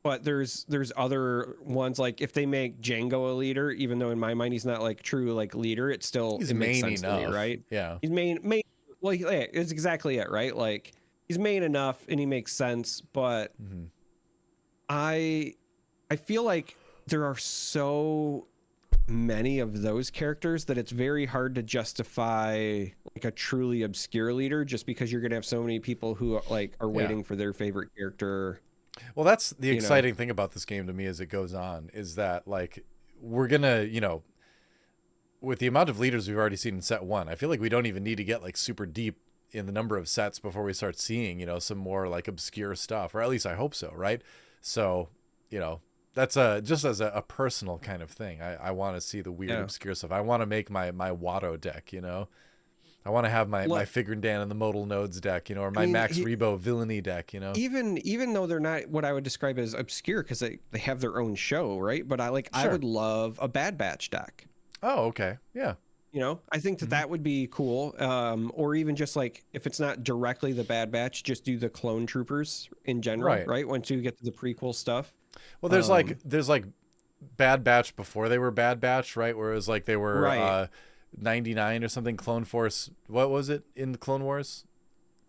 But there's other ones, like if they make Jango a leader, even though in my mind he's not like true like leader, it makes sense to me, right? Yeah. He's main. Well, it's exactly it, right? Like he's main enough and he makes sense, but I feel like there are so many of those characters that it's very hard to justify like a truly obscure leader, just because you're gonna have so many people who like are waiting for their favorite character. Well, that's the exciting thing about this game to me as it goes on, is that like we're gonna, you know, with the amount of leaders we've already seen in set 1, I feel like we don't even need to get like super deep in the number of sets before we start seeing, you know, some more like obscure stuff, or at least I hope so, right? So, you know, that's just as a personal kind of thing. I want to see the weird obscure stuff. I want to make my Watto deck, you know. I want to have my Figure and Dan and the Modal Nodes deck, you know, or my Max Rebo villainy deck, you know. Even though they're not what I would describe as obscure, because they have their own show, right? But I would love a Bad Batch deck. Oh, okay, yeah. You know, I think that would be cool. Or even just like if it's not directly the Bad Batch, just do the clone troopers in general, right? Once you get to the prequel stuff. Well, there's like Bad Batch before they were Bad Batch, right? Where it was like they were 99 or something. Clone Force, what was it in the Clone Wars?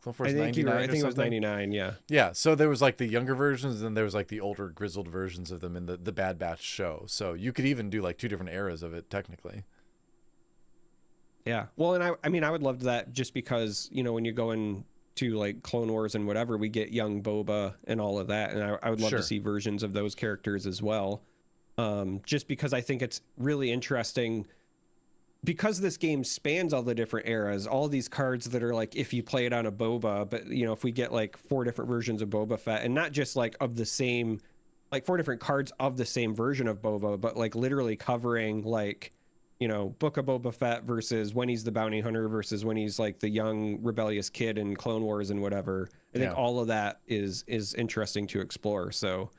Clone Force 99. I think it was 99. Yeah. Yeah. So there was like the younger versions, and there was like the older grizzled versions of them in the Bad Batch show. So you could even do like 2 different eras of it technically. Yeah. Well, and I mean, I would love that, just because, you know, when you go into like Clone Wars and whatever, we get young Boba and all of that. And I would love to see versions of those characters as well. Just because I think it's really interesting, because this game spans all the different eras, all these cards that are like, if you play it on a Boba, but you know, if we get like 4 different versions of Boba Fett, and not just like of the same, like 4 different cards of the same version of Boba, but like literally covering like, you know, Book of Boba Fett versus when he's the bounty hunter versus when he's like the young rebellious kid in Clone Wars and whatever. I think all of that is interesting to explore. So,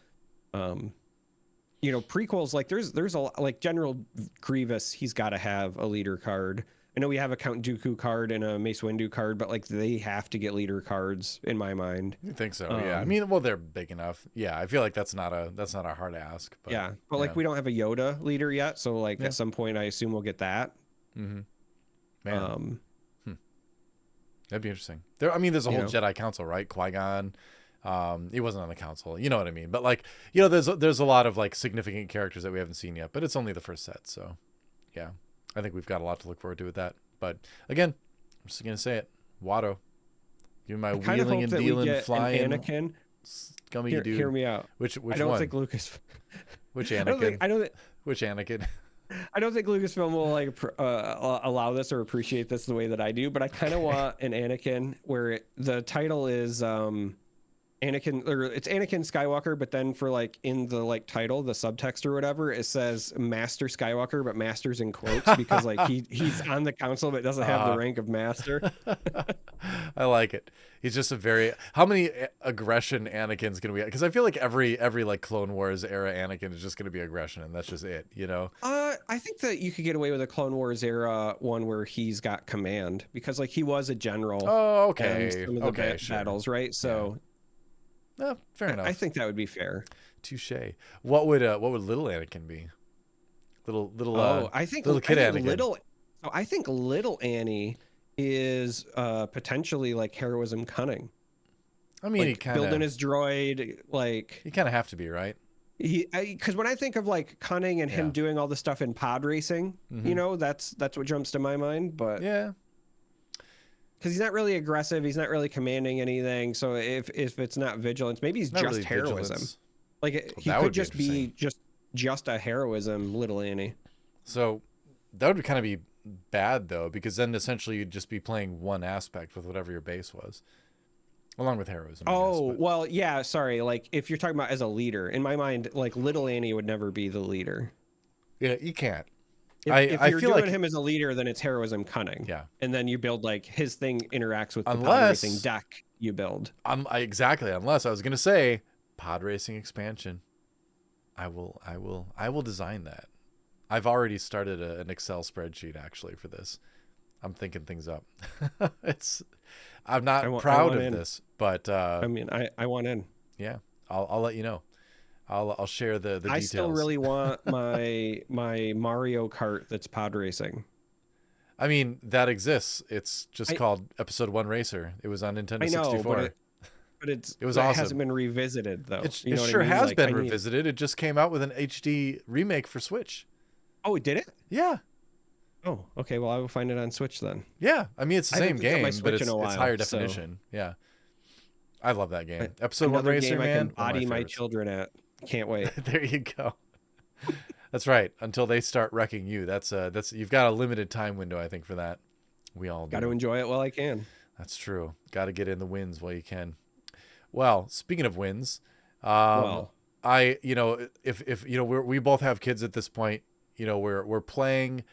prequels, like there's a like General Grievous, he's got to have a leader card. I know we have a Count Dooku card and a Mace Windu card, but like they have to get leader cards in my mind. You think so? Yeah. I mean, well, they're big enough. Yeah, I feel like that's not a hard ask. But, yeah, but like we don't have a Yoda leader yet, so like at some point I assume we'll get that. Mm-hmm. Man, that'd be interesting. There's a whole Jedi Council, right? Qui-Gon. He wasn't on the council, you know what I mean? But like, there's a lot of like significant characters that we haven't seen yet, but it's only the first set, so yeah. I think we've got a lot to look forward to with that. But again, I'm just gonna say it. Watto. Give me my wheeling and dealing, flying. Anakin. Scummy dude. Hear me out. Which I don't one? think Lucas. Which Anakin? Which Anakin? I don't think Lucasfilm will like allow this or appreciate this the way that I do, but I kind of want an Anakin where the title is Anakin, or it's Anakin Skywalker, but then for like in the like title, the subtext or whatever, it says Master Skywalker, but Master's in quotes because like he's on the council but doesn't have the rank of Master. I like it. He's just how many aggression Anakin's gonna be? Because I feel like every like Clone Wars era Anakin is just gonna be aggression, and that's just it, I think that you could get away with a Clone Wars era one where he's got command because like he was a general. Oh, okay. And some of the battles, right? So. Yeah. No, fair enough. I think that would be fair. Touche. What would little Anakin be? I think little kid Anakin. I think little Annie is potentially like heroism cunning. I mean, like he kind of building his droid, like he kind of have to be, right? Because when I think of like cunning and him doing all the stuff in pod racing, that's what jumps to my mind. But yeah. Because he's not really aggressive, he's not really commanding anything. So if it's not vigilance, maybe he's just really heroism. Vigilance. Like he could just be just a heroism, little Annie. So that would kind of be bad though, because then essentially you'd just be playing one aspect with whatever your base was, along with heroism. Well, yeah. Sorry, like if you're talking about as a leader, in my mind, like little Annie would never be the leader. Yeah, you can't. If you're doing him as a leader, then it's heroism cunning. Yeah. And then you build like his thing interacts with the pod racing deck you build. Exactly. Unless I was going to say pod racing expansion. I will design that. I've already started an Excel spreadsheet actually for this. I'm thinking things up. I'm not proud of this, but I want in. Yeah. I'll let you know. I'll share the details. I still really want my Mario Kart that's pod racing. I mean, that exists. It's just called Episode 1 Racer. It was on Nintendo 64. But it was awesome. Hasn't been revisited though. It sure has been revisited. It just came out with an HD remake for Switch. Oh, did it? Yeah. Oh, okay. Well, I will find it on Switch then. Yeah. I mean, it's the same game, but it's higher definition. So. Yeah. I love that game. Episode 1 Racer, game man. I can body my children at. Can't wait. There you go. That's right. Until they start wrecking you. That's you've got a limited time window, I think, for that. We all got to enjoy it while I can. That's true. Got to get in the wins while you can. Well, speaking of wins, if we both have kids at this point, we're playing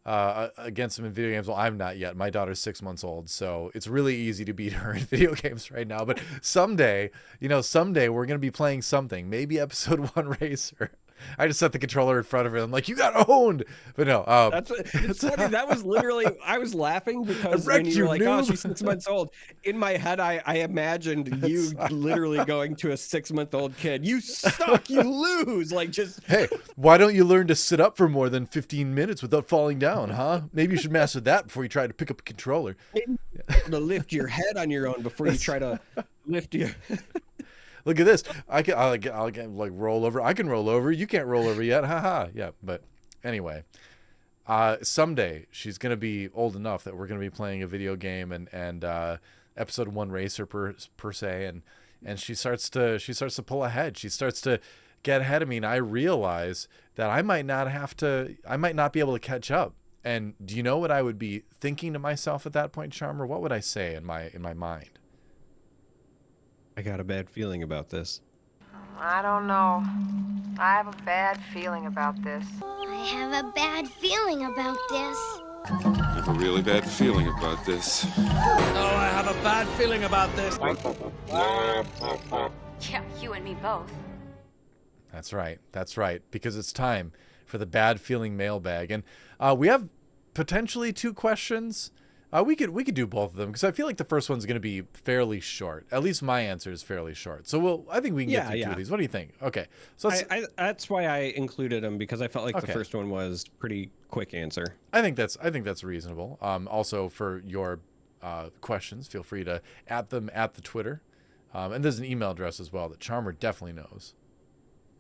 against them in video games. Well, I'm not yet. My daughter's 6 months old, so it's really easy to beat her in video games right now. But someday we're gonna be playing something. Maybe Episode 1 Racer. I just set the controller in front of her. I'm like, you got owned. But no, it's funny. That was literally, I was laughing because when you were like, oh, she's 6 months old. In my head, I imagined you literally going to a 6-month-old kid. You suck. You lose. Like just. Hey, why don't you learn to sit up for more than 15 minutes without falling down, huh? Maybe you should master that before you try to pick up a controller. To lift your head on your own before you try to lift your. Look at this. I'll get like roll over. I can roll over. You can't roll over yet. Haha. Yeah. But anyway, someday she's going to be old enough that we're going to be playing a video game and Episode 1 Racer per se. And she starts to pull ahead. She starts to get ahead of me. And I realize that I might not be able to catch up. And do you know what I would be thinking to myself at that point, Charmer? What would I say in my mind? I got a bad feeling about this. I don't know. I have a bad feeling about this. I have a bad feeling about this. I have a really bad feeling about this. Oh, I have a bad feeling about this. Yeah, you and me both. That's right. That's right. Because it's time for the bad feeling mailbag. And we have potentially 2 questions. We could do both of them because I feel like the first one's going to be fairly short. At least my answer is fairly short. So I think we can get through 2 of these. What do you think? Okay. So that's why I included them, because I felt like the first one was pretty quick answer. I think that's reasonable. Also for your questions, feel free to add them at the Twitter. And there's an email address as well that Charmer definitely knows.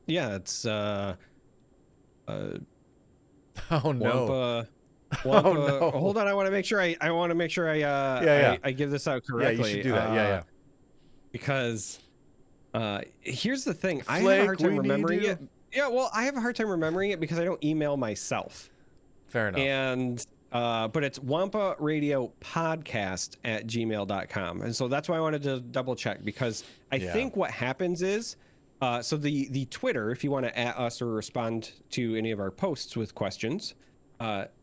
Yeah, it's oh no. Wampa, oh no. Hold on, I want to make sure I give this out correctly. Yeah, you should do that. Because here's the thing. Flake, I have a hard time remembering it. Yeah, well, I have a hard time remembering it because I don't email myself. Fair enough. And but it's Wampa Radio Podcast at gmail.com. And so that's why I wanted to double check, because I think what happens is so the Twitter, if you want to at us or respond to any of our posts with questions,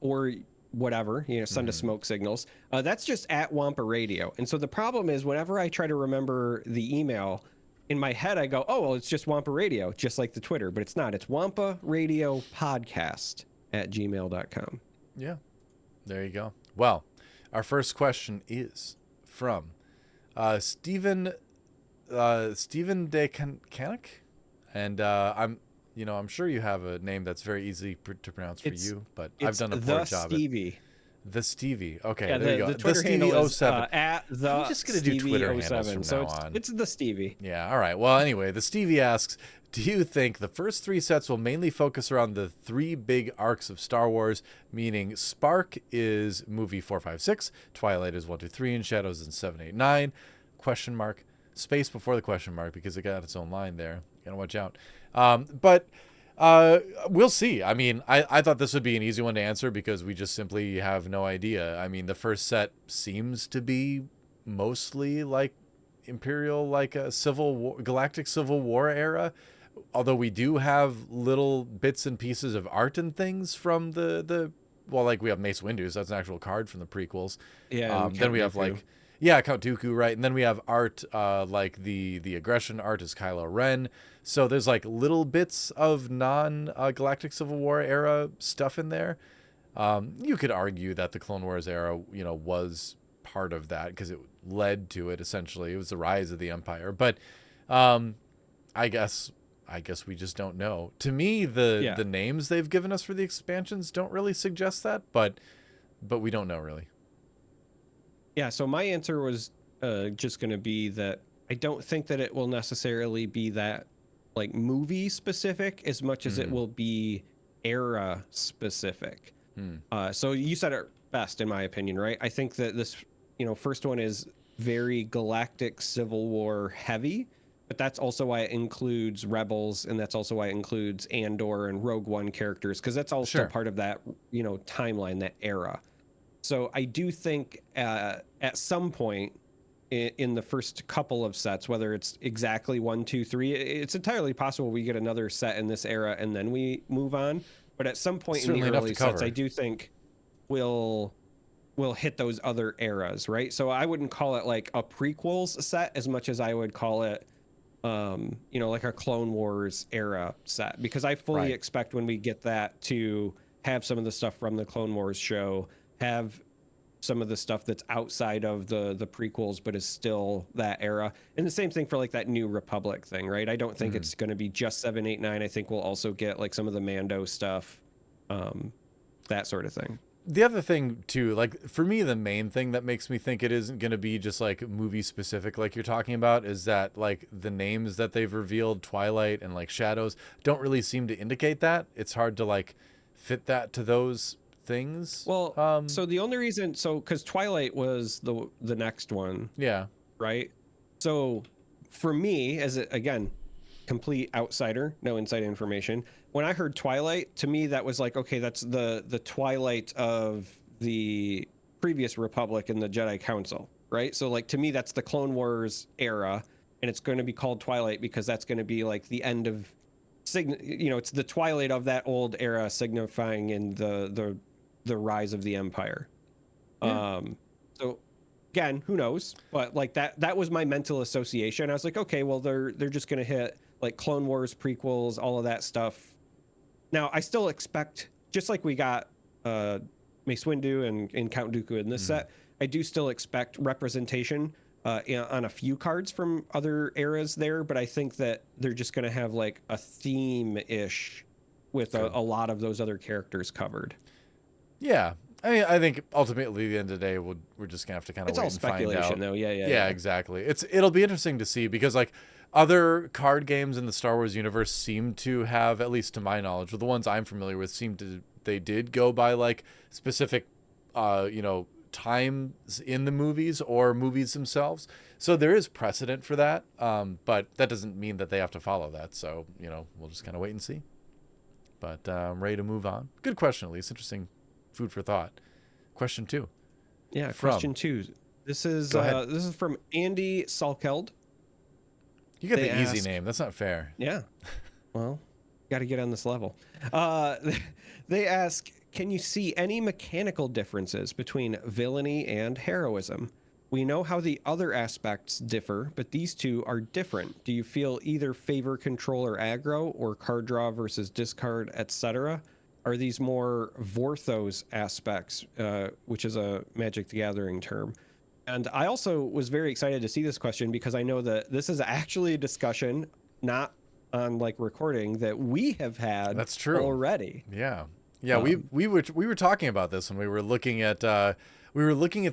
or whatever, send us smoke signals, that's just at Wampa Radio. And so the problem is, whenever I try to remember the email, in my head I go, oh, well, it's just Wampa Radio, just like the Twitter, but it's not. It's Wampa Radio Podcast at gmail.com. Yeah, there you go. Well, our first question is from Stephen De Canuck, and I'm sure you have a name that's very easy to pronounce for you, but I've done a poor job. The Stevie. Okay, yeah, there you go. The Twitter Stevie handle is 07. at the I'm just gonna do Twitter Stevie handles 07. from So now on. it's the Stevie. Yeah. All right. Well, anyway, the Stevie asks, do you think the first 3 sets will mainly focus around the 3 big arcs of Star Wars, meaning Spark is movie 4, 5, 6, Twilight is 1, 2, 3, and Shadows is 7, 8, 9? Question mark. Space before the question mark, because it got its own line there. You gotta watch out. But we'll see. I mean, I thought this would be an easy one to answer because we just simply have no idea. I mean, the first set seems to be mostly like Imperial, like a galactic civil war era, although we do have little bits and pieces of art and things from the like we have Mace Windu, so that's an actual card from the prequels. Yeah. Then we have Count Dooku, right? And then we have art like the aggression art is Kylo Ren. So there's like little bits of non-galactic Civil War era stuff in there. You could argue that the Clone Wars era, was part of that because it led to it essentially. It was the rise of the Empire. But I guess we just don't know. To me, the names they've given us for the expansions don't really suggest that, but we don't know really. Yeah, so my answer was just going to be that I don't think that it will necessarily be that like movie specific as much as it will be era specific. So you said it best, in my opinion, right? I think that this, first one is very galactic Civil War heavy, but that's also why it includes Rebels, and that's also why it includes Andor and Rogue One characters, because that's all still part of that, timeline, that era. So I do think at some point in the first couple of sets, whether it's exactly 1, 2, 3, it's entirely possible we get another set in this era and then we move on. But at some point in the early sets, I do think we'll hit those other eras, right? So I wouldn't call it like a prequels set as much as I would call it, like a Clone Wars era set, because I fully expect when we get that to have some of the stuff from the Clone Wars show, have some of the stuff that's outside of the prequels but is still that era. And the same thing for like that New Republic thing, right? I don't think it's going to be just 7, 8, 9. I think we'll also get like some of the Mando stuff, that sort of thing. The other thing too, like for me, the main thing that makes me think it isn't going to be just like movie specific, like you're talking about, is that like the names that they've revealed, Twilight and like Shadows, don't really seem to indicate that. It's hard to like fit that to those things. Well, so the only reason, because Twilight was the next one. Yeah. Right. So for me, as again, complete outsider, no inside information, when I heard Twilight, to me that was like, okay, that's the Twilight of the previous Republic and the Jedi Council, right? So like to me that's the Clone Wars era, and it's going to be called Twilight because that's going to be like the end of it's the twilight of that old era, signifying in the rise of the Empire. So again, who knows? But like that was my mental association. I was like, okay, well they're just gonna hit like Clone Wars prequels, all of that stuff. Now, I still expect, just like we got Mace Windu and Count Dooku in this set, I do still expect representation on a few cards from other eras there, but I think that they're just going to have like a theme-ish with a lot of those other characters covered. Yeah. I mean, I think ultimately at the end of the day, we're just going to have to kind of wait and find out. It's all speculation, though. Yeah, exactly. It'll be interesting to see because, like, other card games in the Star Wars universe seem to have, at least to my knowledge, or the ones I'm familiar with, they did go by, like, specific, times in the movies or movies themselves. So there is precedent for that, but that doesn't mean that they have to follow that. So, we'll just kind of wait and see. But I'm ready to move on. Good question, at least. Interesting food for thought. Question 2. Yeah, question 2. This is from Andy Salkeld. You got the easy name. That's not fair. Yeah. Well, got to get on this level. They ask, can you see any mechanical differences between villainy and heroism? We know how the other aspects differ, but these two are different. Do you feel either favor control or aggro, or card draw versus discard, etc.? Are these more Vorthos aspects, which is a Magic the Gathering term? And I also was very excited to see this question because I know that this is actually a discussion, not on like recording, that we have had. That's true already. Yeah. We were talking about this when we were looking at the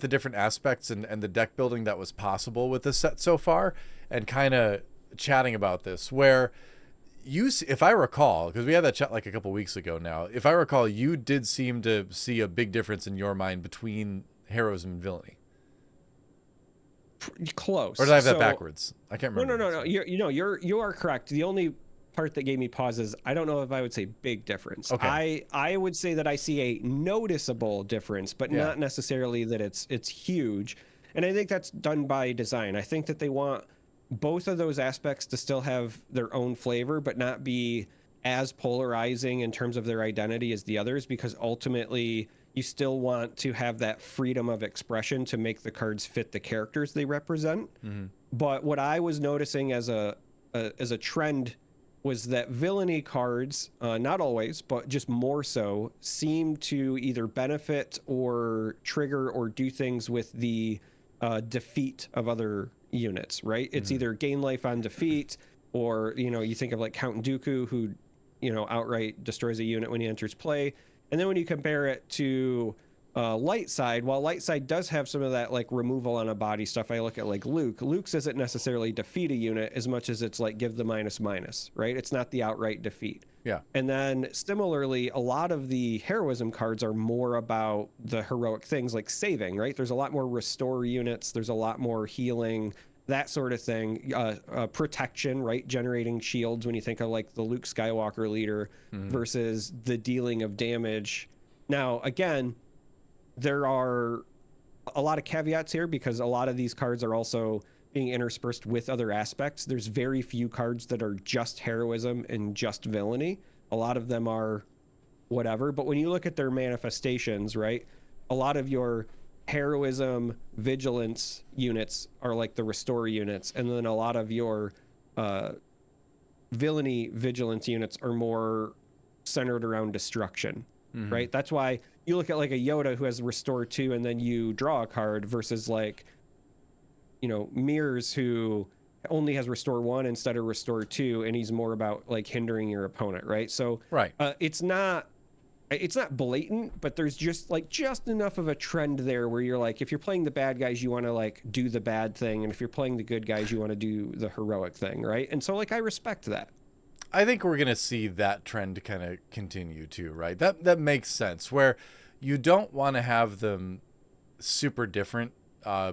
different aspects and the deck building that was possible with this set so far, and kind of chatting about this. Where if I recall, because we had that chat like a couple weeks ago now, if I recall, you did seem to see a big difference in your mind between heroism and villainy. Close. Or did I have that backwards? I can't remember. No. You are correct. The only part that gave me pause is I don't know if I would say big difference. Okay. I would say that I see a noticeable difference, but not necessarily that it's huge. And I think that's done by design. I think that they want both of those aspects to still have their own flavor, but not be as polarizing in terms of their identity as the others, because ultimately you still want to have that freedom of expression to make the cards fit the characters they represent. Mm-hmm. But what I was noticing as a trend was that villainy cards, not always, but just more so, seem to either benefit or trigger or do things with the defeat of other units, right? It's either gain life on defeat, or, you think of like Count Dooku, who, outright destroys a unit when he enters play. And then when you compare it to light side, while light side does have some of that like removal on a body stuff, I look at like Luke's doesn't necessarily defeat a unit as much as it's like give the -/, right? It's not the outright defeat. Yeah. And then similarly, a lot of the heroism cards are more about the heroic things like saving, right? There's a lot more restore units. There's a lot more healing, that sort of thing. Protection, right? Generating shields when you think of like the Luke Skywalker leader versus the dealing of damage. Now, again, there are a lot of caveats here because a lot of these cards are also being interspersed with other aspects. There's very few cards that are just heroism and just villainy. A lot of them are whatever. But when you look at their manifestations, right, a lot of your heroism vigilance units are like the restore units, and then a lot of your villainy vigilance units are more centered around destruction, right? That's why you look at like a Yoda who has restore 2 and then you draw a card versus like, Mirrors who only has restore 1 instead of restore 2, and he's more about like hindering your opponent, right? So right. It's not blatant, but there's just enough of a trend there where you're like, if you're playing the bad guys, you want to like do the bad thing, and if you're playing the good guys, you want to do the heroic thing, right? And so like I respect that. I think we're gonna see that trend kind of continue too, right? That makes sense. Where you don't want to have them super different,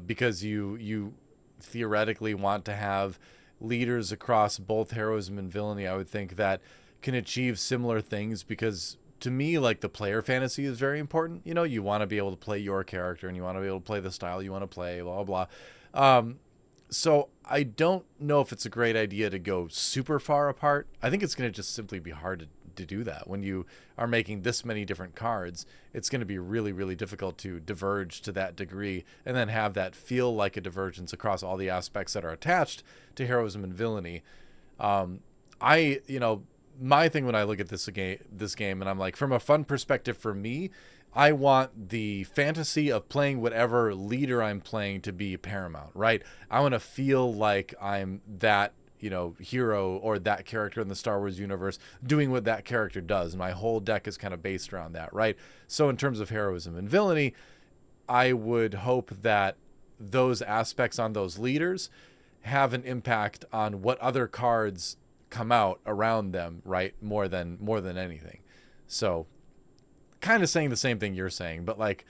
because you theoretically want to have leaders across both heroism and villainy. I would think that can achieve similar things, because to me, like, the player fantasy is very important. You want to be able to play your character, and you want to be able to play the style you want to play, blah, blah. So I don't know if it's a great idea to go super far apart. I think it's going to just simply be hard to do that. When you are making this many different cards, it's going to be really, really difficult to diverge to that degree and then have that feel like a divergence across all the aspects that are attached to heroism and villainy. my thing when I look at this game, and I'm like, from a fun perspective for me, I want the fantasy of playing whatever leader I'm playing to be paramount, right? I want to feel like I'm that, hero or that character in the Star Wars universe doing what that character does. And my whole deck is kind of based around that, right? So in terms of heroism and villainy, I would hope that those aspects on those leaders have an impact on what other cards come out around them, right? More than anything. So kind of saying the same thing you're saying, but like,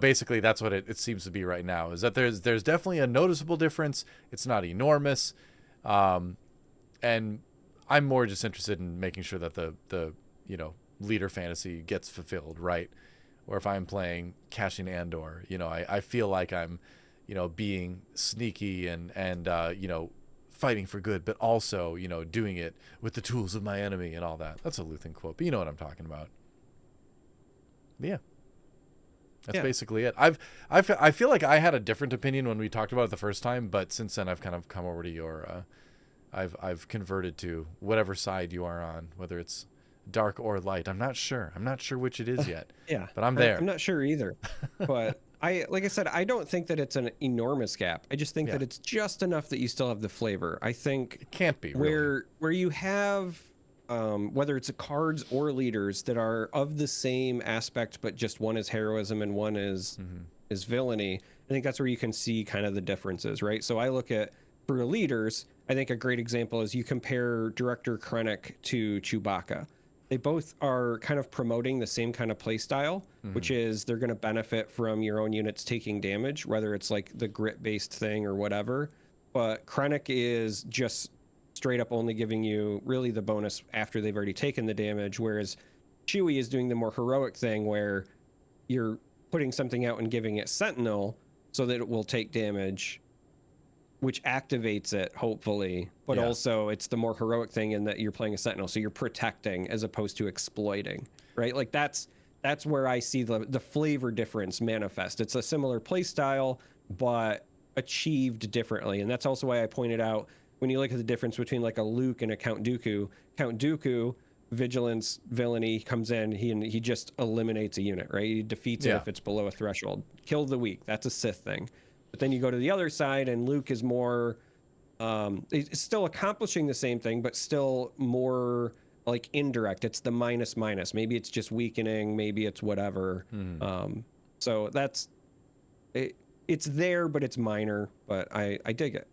basically that's what it seems to be right now, is that there's definitely a noticeable difference. It's not enormous. And I'm more just interested in making sure that the leader fantasy gets fulfilled, right? Or if I'm playing Cashing Andor, I feel like I'm, being sneaky and fighting for good, but also, doing it with the tools of my enemy and all that. That's a Luthen quote, but you know what I'm talking about. But yeah. That's basically it. I feel like I had a different opinion when we talked about it the first time, but since then I've kind of come over to your I've converted to whatever side you are on, whether it's dark or light. I'm not sure which it is yet. Yeah. But I'm there. I'm not sure either. But like I said, I don't think that it's an enormous gap. I just think that it's just enough that you still have the flavor. I think it can't be where you have whether it's cards or leaders that are of the same aspect, but just one is heroism and one is villainy. I think that's where you can see kind of the differences, right? So I look at, for leaders, I think a great example is you compare Director Krennic to Chewbacca. They both are kind of promoting the same kind of play style, which is they're going to benefit from your own units taking damage, whether it's like the grit-based thing or whatever. But Krennic is just straight up only giving you really the bonus after they've already taken the damage, whereas Chewie is doing the more heroic thing where you're putting something out and giving it Sentinel so that it will take damage, which activates it, hopefully. But also it's the more heroic thing in that you're playing a Sentinel, so you're protecting as opposed to exploiting, right? Like that's where I see the flavor difference manifest. It's a similar play style, but achieved differently. And that's also why I pointed out, when you look at the difference between like a Luke and a Count Dooku, vigilance, villainy comes in, he just eliminates a unit, right? He defeats it if it's below a threshold. Kill the weak, that's a Sith thing. But then you go to the other side, and Luke is more, it's still accomplishing the same thing, but still more like indirect. It's the minus. Maybe it's just weakening, maybe it's whatever. So that's it. It's there, but it's minor. But I dig it.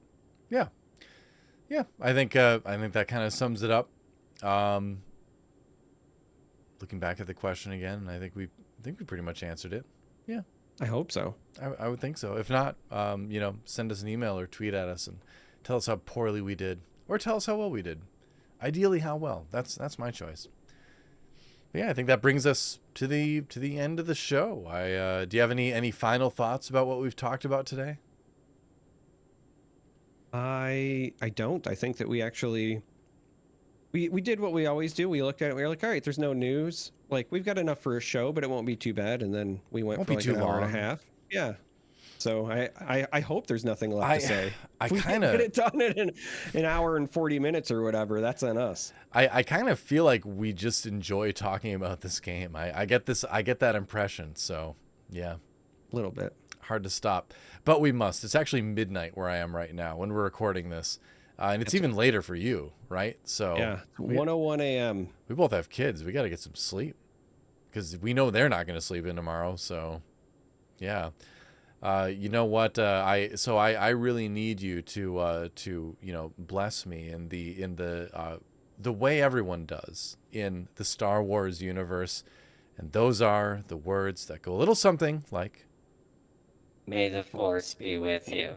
Yeah, I think that kind of sums it up. Looking back at the question again, I think we pretty much answered it. Yeah, I hope so. I would think so. If not, send us an email or tweet at us and tell us how poorly we did, or tell us how well we did. Ideally, how well. That's my choice. But yeah, I think that brings us to the end of the show. Do you have any final thoughts about what we've talked about today? I don't. I think that we actually we did what we always do. We looked at it. We were like, all right, there's no news. Like, we've got enough for a show, but it won't be too bad. And then we went for like an hour and a half. Yeah. So I hope there's nothing left to say. If we can get it done in an hour and 40 minutes or whatever, that's on us. I kind of feel like we just enjoy talking about this game. I get that impression. So yeah, a little bit hard to stop, but we must. It's actually midnight where I am right now when we're recording this, and it's even later for you, right? So yeah, 1:01 a.m. We both have kids. We got to get some sleep because we know they're not going to sleep in tomorrow. So yeah. You know what? I really need you to bless me in the way everyone does in the Star Wars universe, and those are the words that go a little something like, "May the Force be with you."